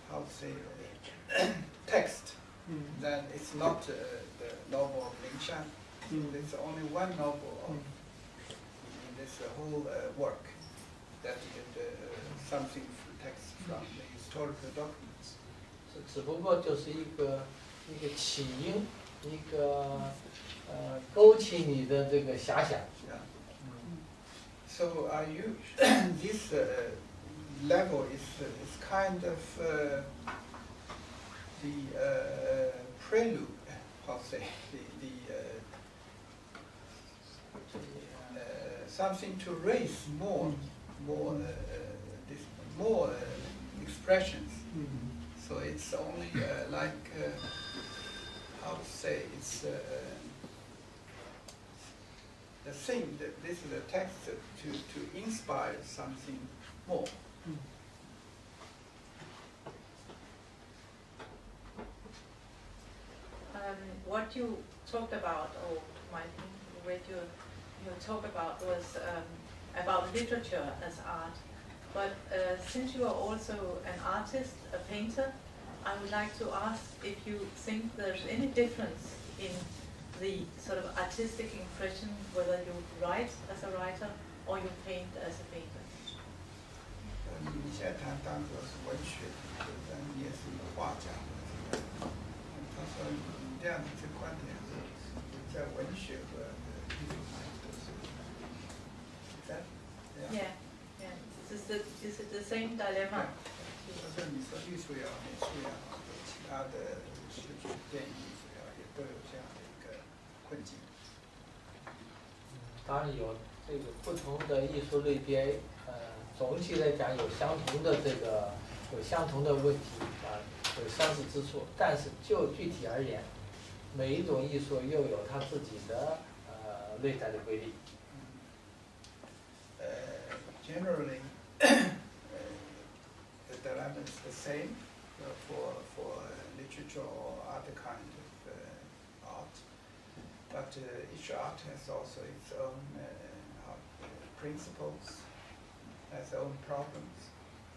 how to say text, then it's not the novel of Lin Shan. There's only one novel in this whole work that something text from the historical documents. 只不过就是一个起因，一个勾起你的这个遐想。So this level is kind of the prelude, how to say, something to raise more expressions. So it's only like how to say, it's the thing that this is a text to inspire something more. What you talked about, or what you talked about was about literature as art. But since you are also an artist, a painter, I would like to ask if you think there's any difference in the sort of artistic impression, whether you write as a writer or you paint as a painter. 你现在当作是文学，但你也是一个画家。他说你这样子这观点在文学和艺术上都是。Yeah. Is it the same dilemma? 就是你说艺术也好，美术也好，其他的戏剧、电影艺术也好，也都有这样的一个困境。当然有这个不同的艺术类别，总体来讲有相同的问题有相似之处，但是就具体而言，每一种艺术又有它自己的内在的规律。Generally, the dilemma is the same, for literature or other kind of art. But each art has also its own principles, has its own problems.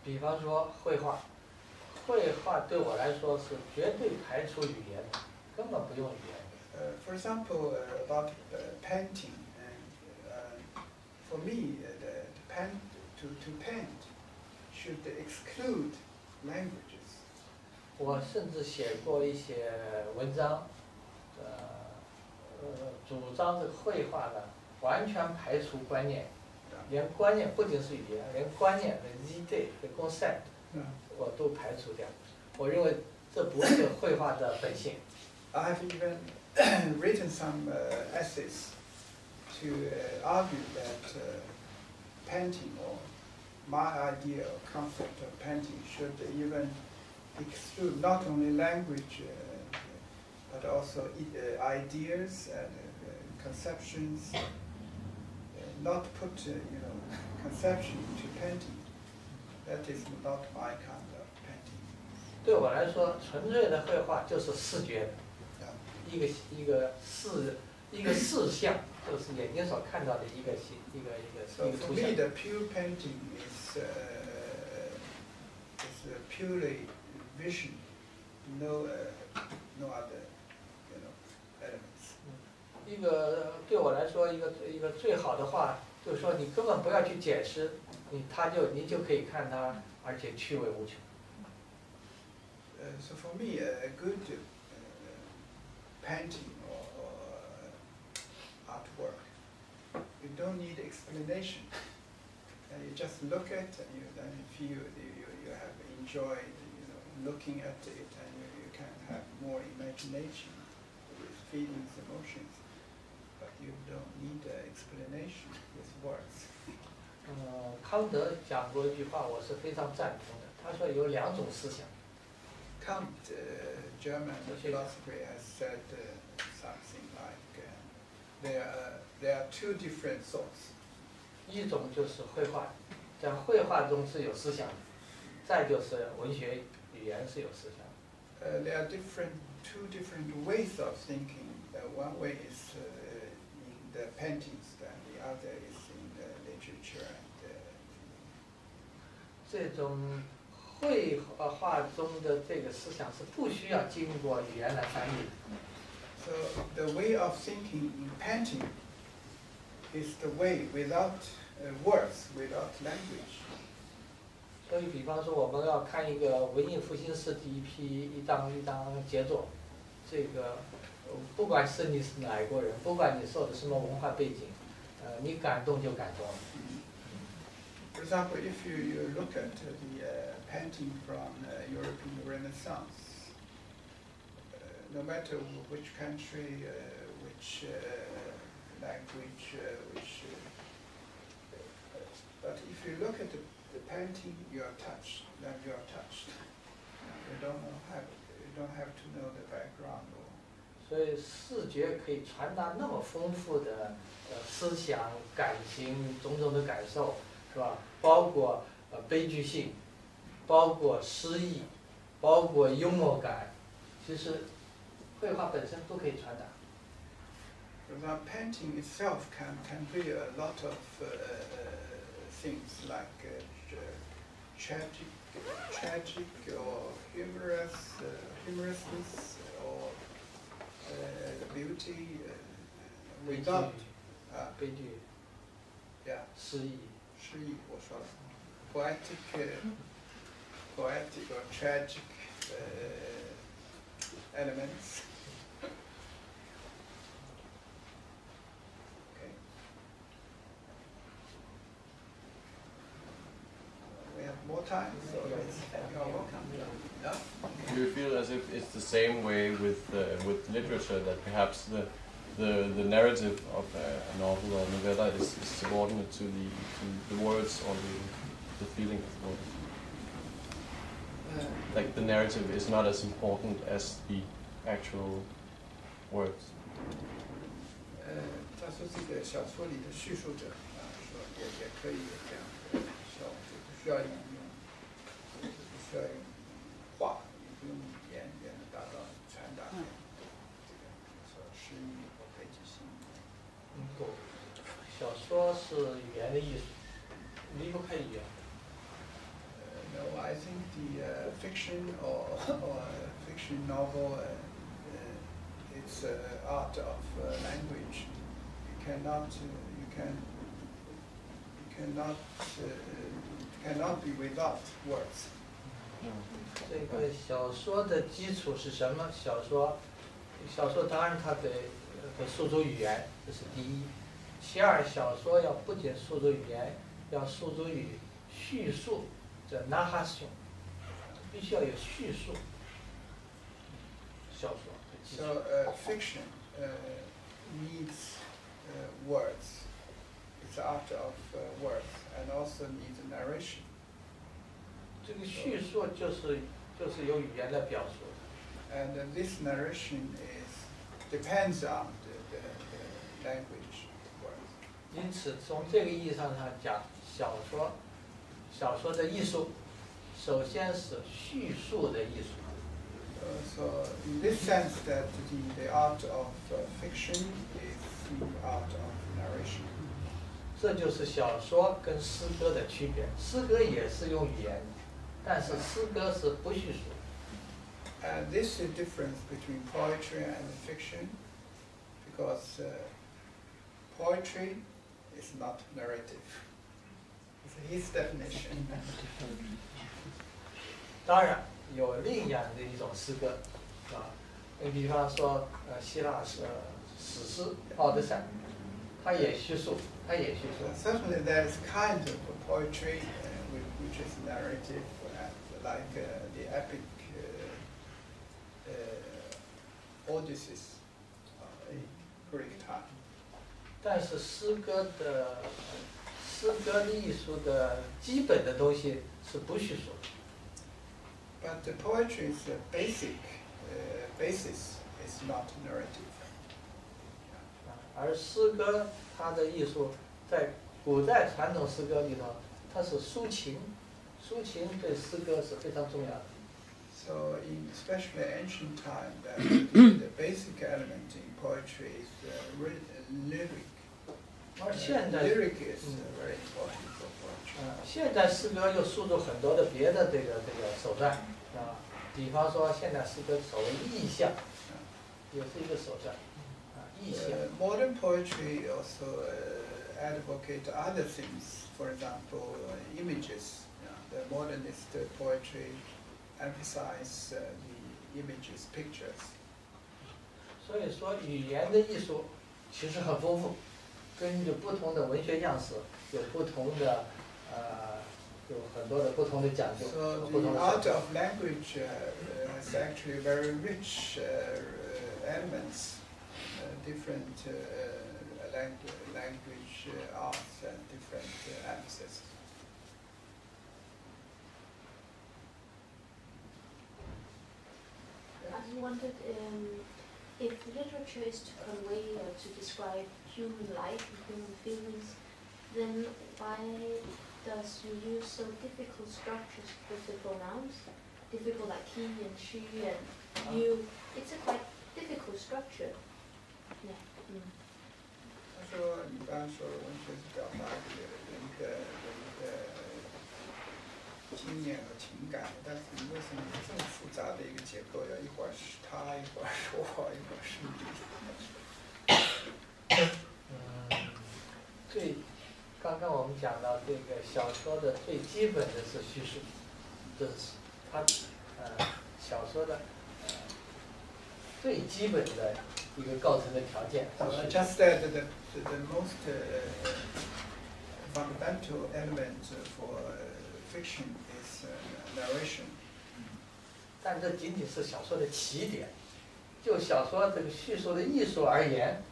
比方说绘画，绘画对我来说是绝对排除语言的，根本不用语言。For example, about painting, for me, to paint should exclude languages. 我甚至写过一些文章，主张这个绘画呢，完全排除观念，连观念不仅是语言，连观念的 idea 的 concept，我都排除掉。我认为这不是绘画的本性。I have even written some essays to argue that painting, or my idea or concept of painting, should even exclude not only language but also ideas and conceptions. Not put conception to painting. That is not my kind of painting. 对我来说，纯粹的绘画就是视觉的。一个视像，就是眼睛所看到的一个图像。For me, the pure painting is purely vision, no other elements. 一个对我来说，一个最好的话，就是说你根本不要去解释，你就可以看它，而且趣味无穷。So for me, a good painting or artwork, you don't need explanation. You just look at it, and you then feel you have enjoyed looking at it, and you can have more imagination with feelings, emotions. But you don't need explanation with words. 康德讲过一句话，我是非常赞同的。他说有两种思想。Kant, German philosopher, has said something like there are two different thoughts. 一种就是绘画，在绘画中是有思想的，再就是文学语言是有思想的。There are two different ways of thinking. One way is in the paintings, and the other is in the literature. 这种绘画中的这个思想是不需要经过语言来翻译的。So the way of thinking in painting is the way without words, without language. 所以，比方说，我们要看一个文艺复兴时期一张杰作，这个不管是你是哪国人，不管你受的什么文化背景，你感动就感动了。For example, if you look at the painting from European Renaissance, no matter which country, which language, but if you look at the painting, you are touched. Then you are touched. You don't have to know the background. 所以视觉可以传达那么丰富的思想、感情、种种的感受，是吧？包括悲剧性，包括诗意，包括幽默感，其实绘画本身都可以传达。The painting itself can be a lot of things like tragic or humorousness or beauty without 悲剧 yeah 诗意我说了 poetic or tragic elements. Okay. We have more time, so you're welcome. Yeah? Do you feel as if it's the same way with literature, that perhaps the narrative of a novel or novella is subordinate to the words or the feeling of the words? Like the narrative is not as important as the actual words. 他说这个小说里的叙述者说也可以这样说，就不需要用画是语言的艺术，离不开语言。No, I think the fiction or fiction novel, it's art of language. Cannot be without words. 这个小说的基础是什么？小说当然它得诉诸语言，这是第一。其二，小说要不仅诉诸语言，要诉诸于叙述，叫 narration， 必须要有叙述。小说。So fiction needs words. It's the art of words, and also needs narration. 这个叙述就是由语言来表述的。And this narration depends on the language words. 因此，从这个意义上讲，小说的艺术，首先是叙述的艺术。So in this sense, that the art of fiction is the art of narration. 这就是小说跟诗歌的区别。诗歌也是用语言，但是诗歌是不叙述。And this is the difference between poetry and fiction, because poetry is not narrative. It's his definition. 当然有另样的一种诗歌，啊，你比方说希腊史诗《奥德赛》，它也叙述。Certainly, there's kind of poetry which is narrative, like the epic Odysseus in Greek time. 但是诗歌的艺术的基本的东西是不叙述的。But the poetry's basic basis is not narrative. 而诗歌它的艺术，在古代传统诗歌里头，它是抒情，抒情对诗歌是非常重要的。So, especially ancient time, the basic element in poetry is lyric. 而现在 lyric is very important for poetry. 现代诗歌又诉诸很多的别的这个手段，啊，比方说现代诗歌所谓意象，也是一个手段。Modern poetry also advocate other things. For example, images. The modernist poetry emphasize the images, pictures. 所以说，语言的艺术其实很丰富，根据不同的文学样式，有不同的有很多的不同的讲究。So the art of language has actually very rich elements. Different language arts and different emphasis. I wondered if literature is to convey or to describe human life and human feelings, then why does you use so difficult structures with the pronouns? Difficult like he and she and you. It's a quite difficult structure. 他说，你刚才说的文学是表达人的经验和情感，但是你为什么这么复杂的一个结构，要一会儿是他，一会儿是我，一会儿是你？刚刚我们讲到这个小说的最基本的是叙述，这是它小说的最基本的一个构成的条件。Just that the most fundamental element for fiction is narration. 但这仅仅是小说的起点。就小说这个叙述的艺术而言，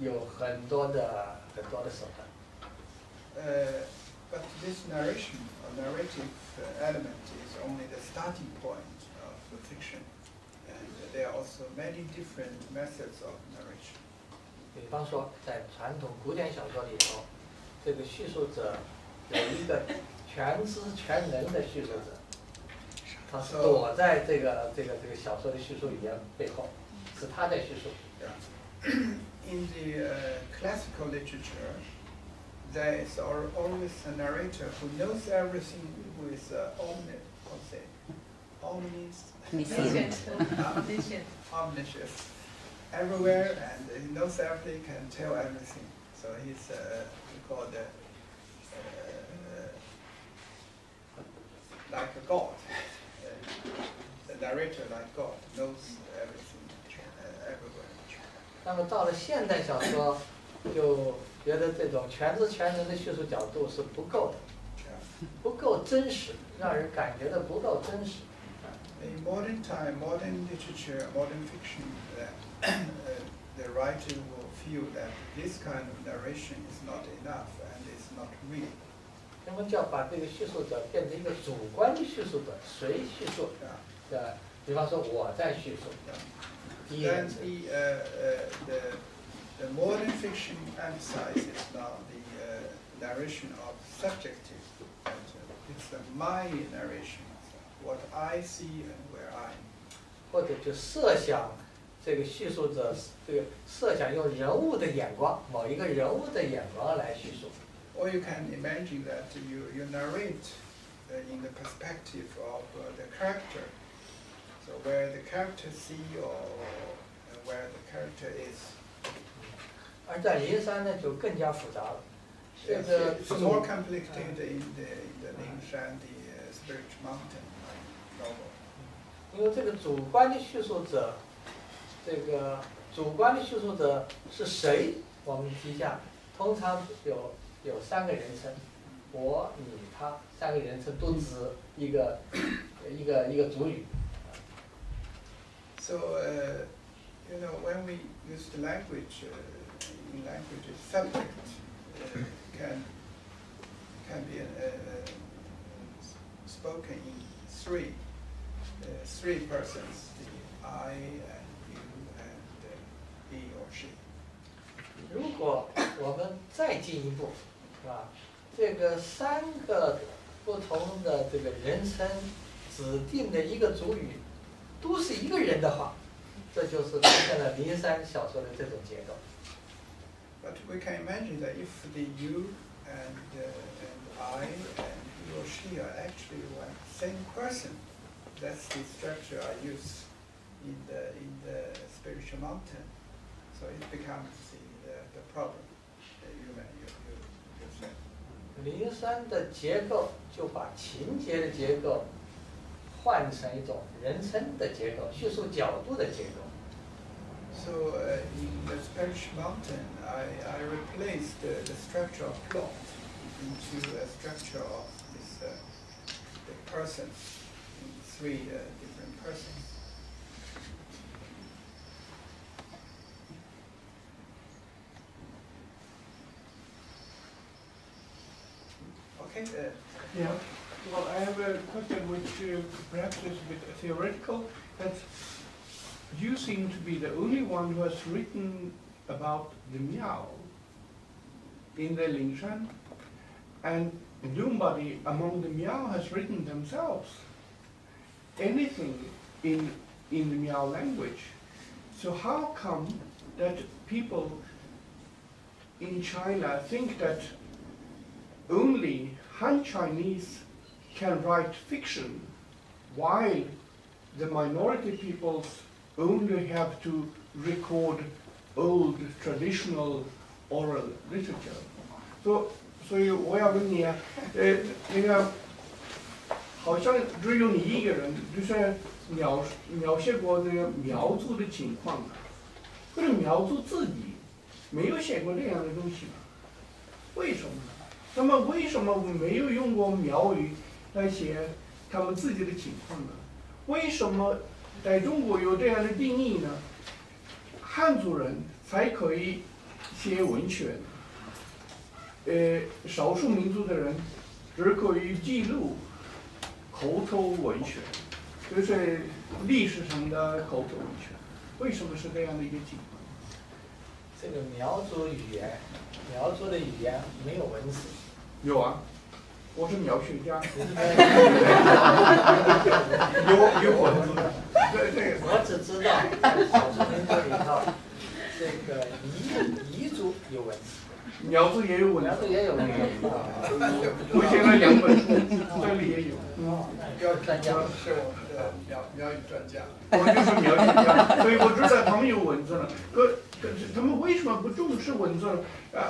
有很多的手段。But this narration or narrative element is only the starting point of fiction, and there are also many different methods of narration. 比方说，在传统古典小说里头，这个叙述者有一个全知全能的叙述者，他是躲在这个小说的叙述语言背后，是他在叙述。In the classical literature, there is always a narrator who knows everything, who is omniscient everywhere, and he knows everything, can tell everything. So he's called like a god. The narrator, like God, knows everything everywhere. 那么到了现代小说，就觉得这种全知全能的叙述角度是不够的，不够真实，让人感觉的不够真实。In modern time, modern literature, modern fiction, the writer will feel that this kind of narration is not enough and is not real. 那么就要把这个叙述者变成一个主观的叙述者，谁叙述？比方说我在叙述。Then the modern fiction emphasizes now the narration of subjective. It's my narration, what I see and where I am. 或者就设想这个叙述者，这个设想用人物的眼光，某一个人物的眼光来叙述。Or you can imagine that you narrate in the perspective of the character. So where the character see or where the character is. 而在灵山呢，就更加复杂了。这 Yes, 个 it's more complicated in the Lingshan, the spiritual mountain novel. 因为这个主观的叙述者，这个主观的叙述者是谁？我们提一下，通常有三个人称，我、你、他，三个人称都指一个主语。So when we use the language, in language, subject can be spoken in three persons: the I and you and he or she. 如果我们再进一步，是吧？这个三个不同的这个人称指定的一个主语，都是一个人的话，这就是出现了灵山小说的这种结构。But we can imagine that if the you and I and he or she are actually one same person, that's the structure I use in the spiritual mountain. So it becomes the problem that you said. 灵山的结构就把情节的结构换成一种人称的结构、叙述角度的结构。So in the spiritual mountain, I replaced the structure of plot into a structure of the persons, three different persons. Okay. Yeah. Well, I have a question which perhaps is a bit theoretical. That you seem to be the only one who has written about the Miao in the Lingshan, and nobody among the Miao has written themselves anything in the Miao language. So how come that people in China think that only Han Chinese can write fiction, while the minority peoples only have to record old traditional oral literature? 所以我要问你啊，那个好像只有你一个人，就是描写过这个苗族的情况啊，或者苗族自己没有写过这样的东西吗？为什么呢？那么为什么没有用过苗语来写他们自己的情况呢？为什么在中国有这样的定义呢？汉族人才可以写文学，少数民族的人只可以记录口头文学，就是历史上的口头文学。为什么是这样的一个情况？这个苗族语言，苗族的语言没有文字。有啊，我是描学家。有文字。对。我只知道在少数民族里头，这个彝族有文字。苗子也有文字，苗子也有那个，我写了2本，这里也有。苗专家是我们的苗语专家。我就是苗语专家，所以我知道他们有文字了。可他们为什么不重视文字呢？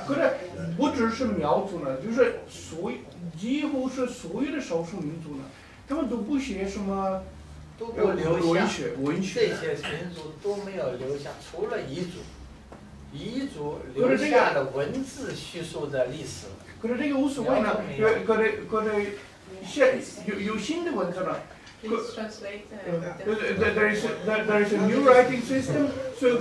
可是不只是苗族呢，就是几乎是所有的少数民族呢，他们都不写什么。都不留下文学，这些民族都没有留下，除了彝族，彝族留下了文字叙述的历史。可是这个无所谓呢，有新的文字了。Please translate. There is a new writing system. So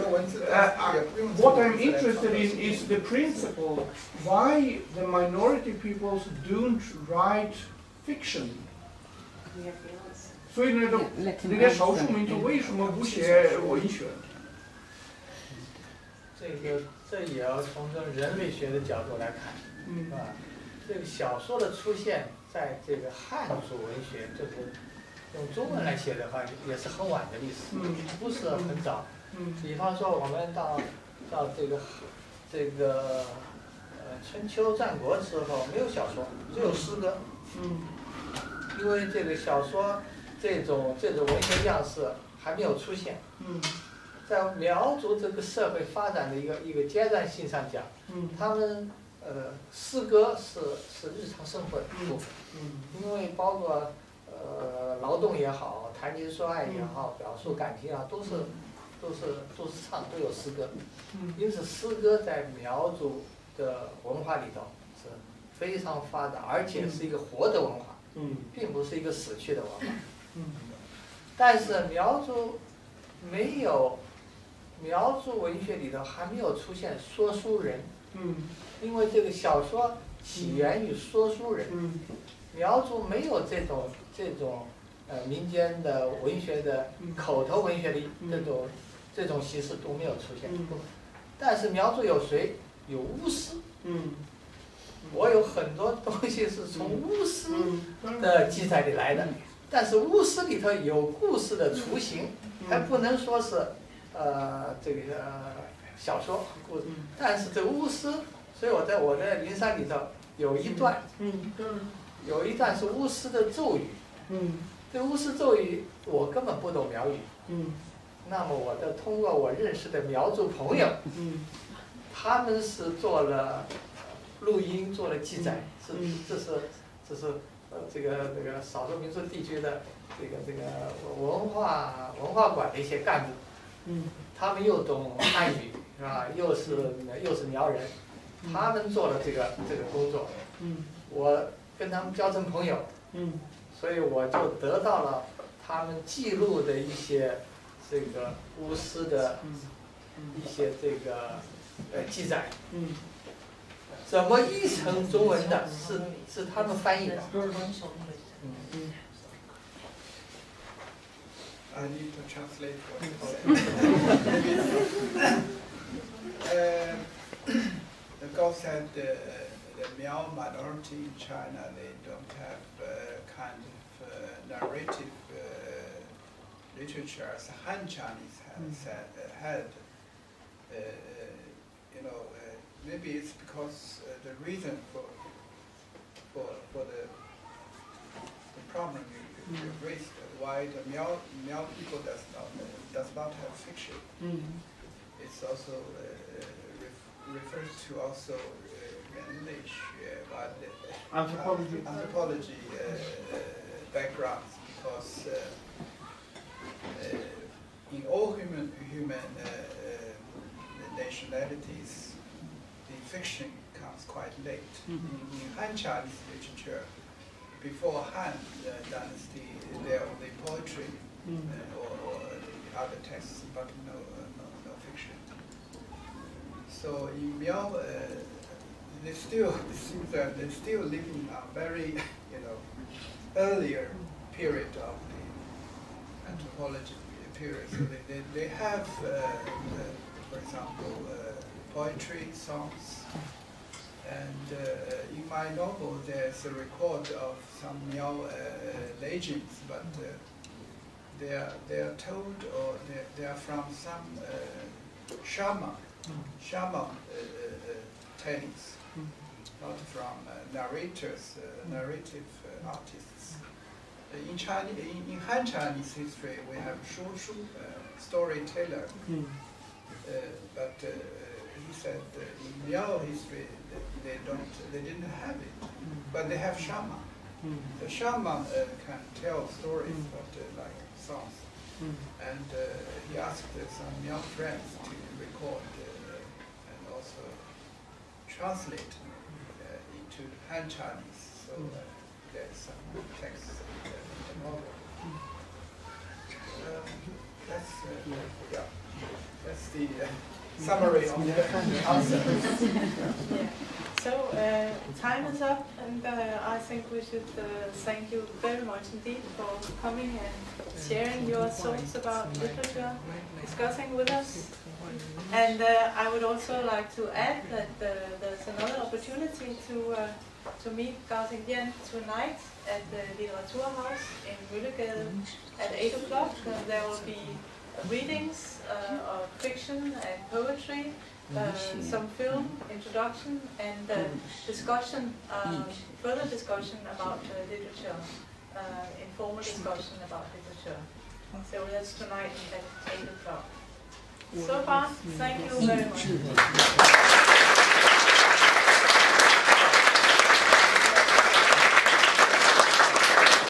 what I'm interested in is the principle why the minority peoples don't write fiction. 所以呢，这些少数民族为什么不写文学？这也要从人类学的角度来看，是吧？这个小说的出现，在这个汉族文学，就是用中文来写的话，也是很晚的历史，不是很早。比方说，我们到这个春秋战国的时候，没有小说，只有诗歌。因为这个小说。这种文学样式还没有出现。在苗族这个社会发展的一个阶段性上讲，他们诗歌是日常生活的一部分。因为包括劳动也好，谈情说爱也好，表述感情啊，都是唱，都有诗歌。因此，诗歌在苗族的文化里头是非常发达，而且是一个活的文化，并不是一个死去的文化。但是苗族文学里头还没有出现说书人，因为这个小说起源于说书人，苗族没有这种民间的文学的口头文学的这种形式都没有出现。但是苗族有谁？有巫师。我有很多东西是从巫师的记载里来的。但是巫师里头有故事的雏形，还不能说是这个小说故事。但是这巫师，所以我在我的灵山里头有一段是巫师的咒语。这巫师咒语我根本不懂苗语。那么我通过我认识的苗族朋友，他们是做了录音，做了记载，这是。这个少数民族地区的这个文化馆的一些干部，他们又懂汉语，是吧？又是苗人，他们做了这个工作，我跟他们交成朋友，所以我就得到了他们记录的一些这个巫师的一些这个记载。怎么译成中文的？是他们翻译的。I need to translate what you said. Gao said the Miao minority in China, they don't have kind of narrative literature as Han Chinese had. Maybe it's because the reason for the problem you raised, why the Miao people does not have fiction. It's also refers to also anthropology backgrounds, because in all human nationalities, the fiction comes quite late. In Han Chinese literature, before Han dynasty, there are only poetry or the other texts, but no fiction. So in Miao, it seems that they're still living a very earlier period of the anthropology period. So they have, for example, poetry, songs, and in my novel there's a record of some Miao legends, but they are told, or they are from some shaman tellings. not from narrators, narrative artists. In Chinese, in Han Chinese history, we have Shu, storyteller. But he said in Miao history they didn't have it, but they have shaman. The shaman can tell stories, but like songs. And he asked some young friends to record and also translate into Han Chinese. So there's some text in the novel. That's yeah. That's the summary of the answer. Yeah. So time is up, and I think we should thank you very much indeed for coming and sharing your thoughts about literature, discussing with us. And I would also like to add that there's another opportunity to meet Gao Xingjian tonight at the Literaturhaus in Møllegade at 8 o'clock. There will be readings of fiction and poetry, some film introduction, and discussion, further discussion about literature, informal discussion about literature. So that's tonight at 8 o'clock. So far, thank you very much.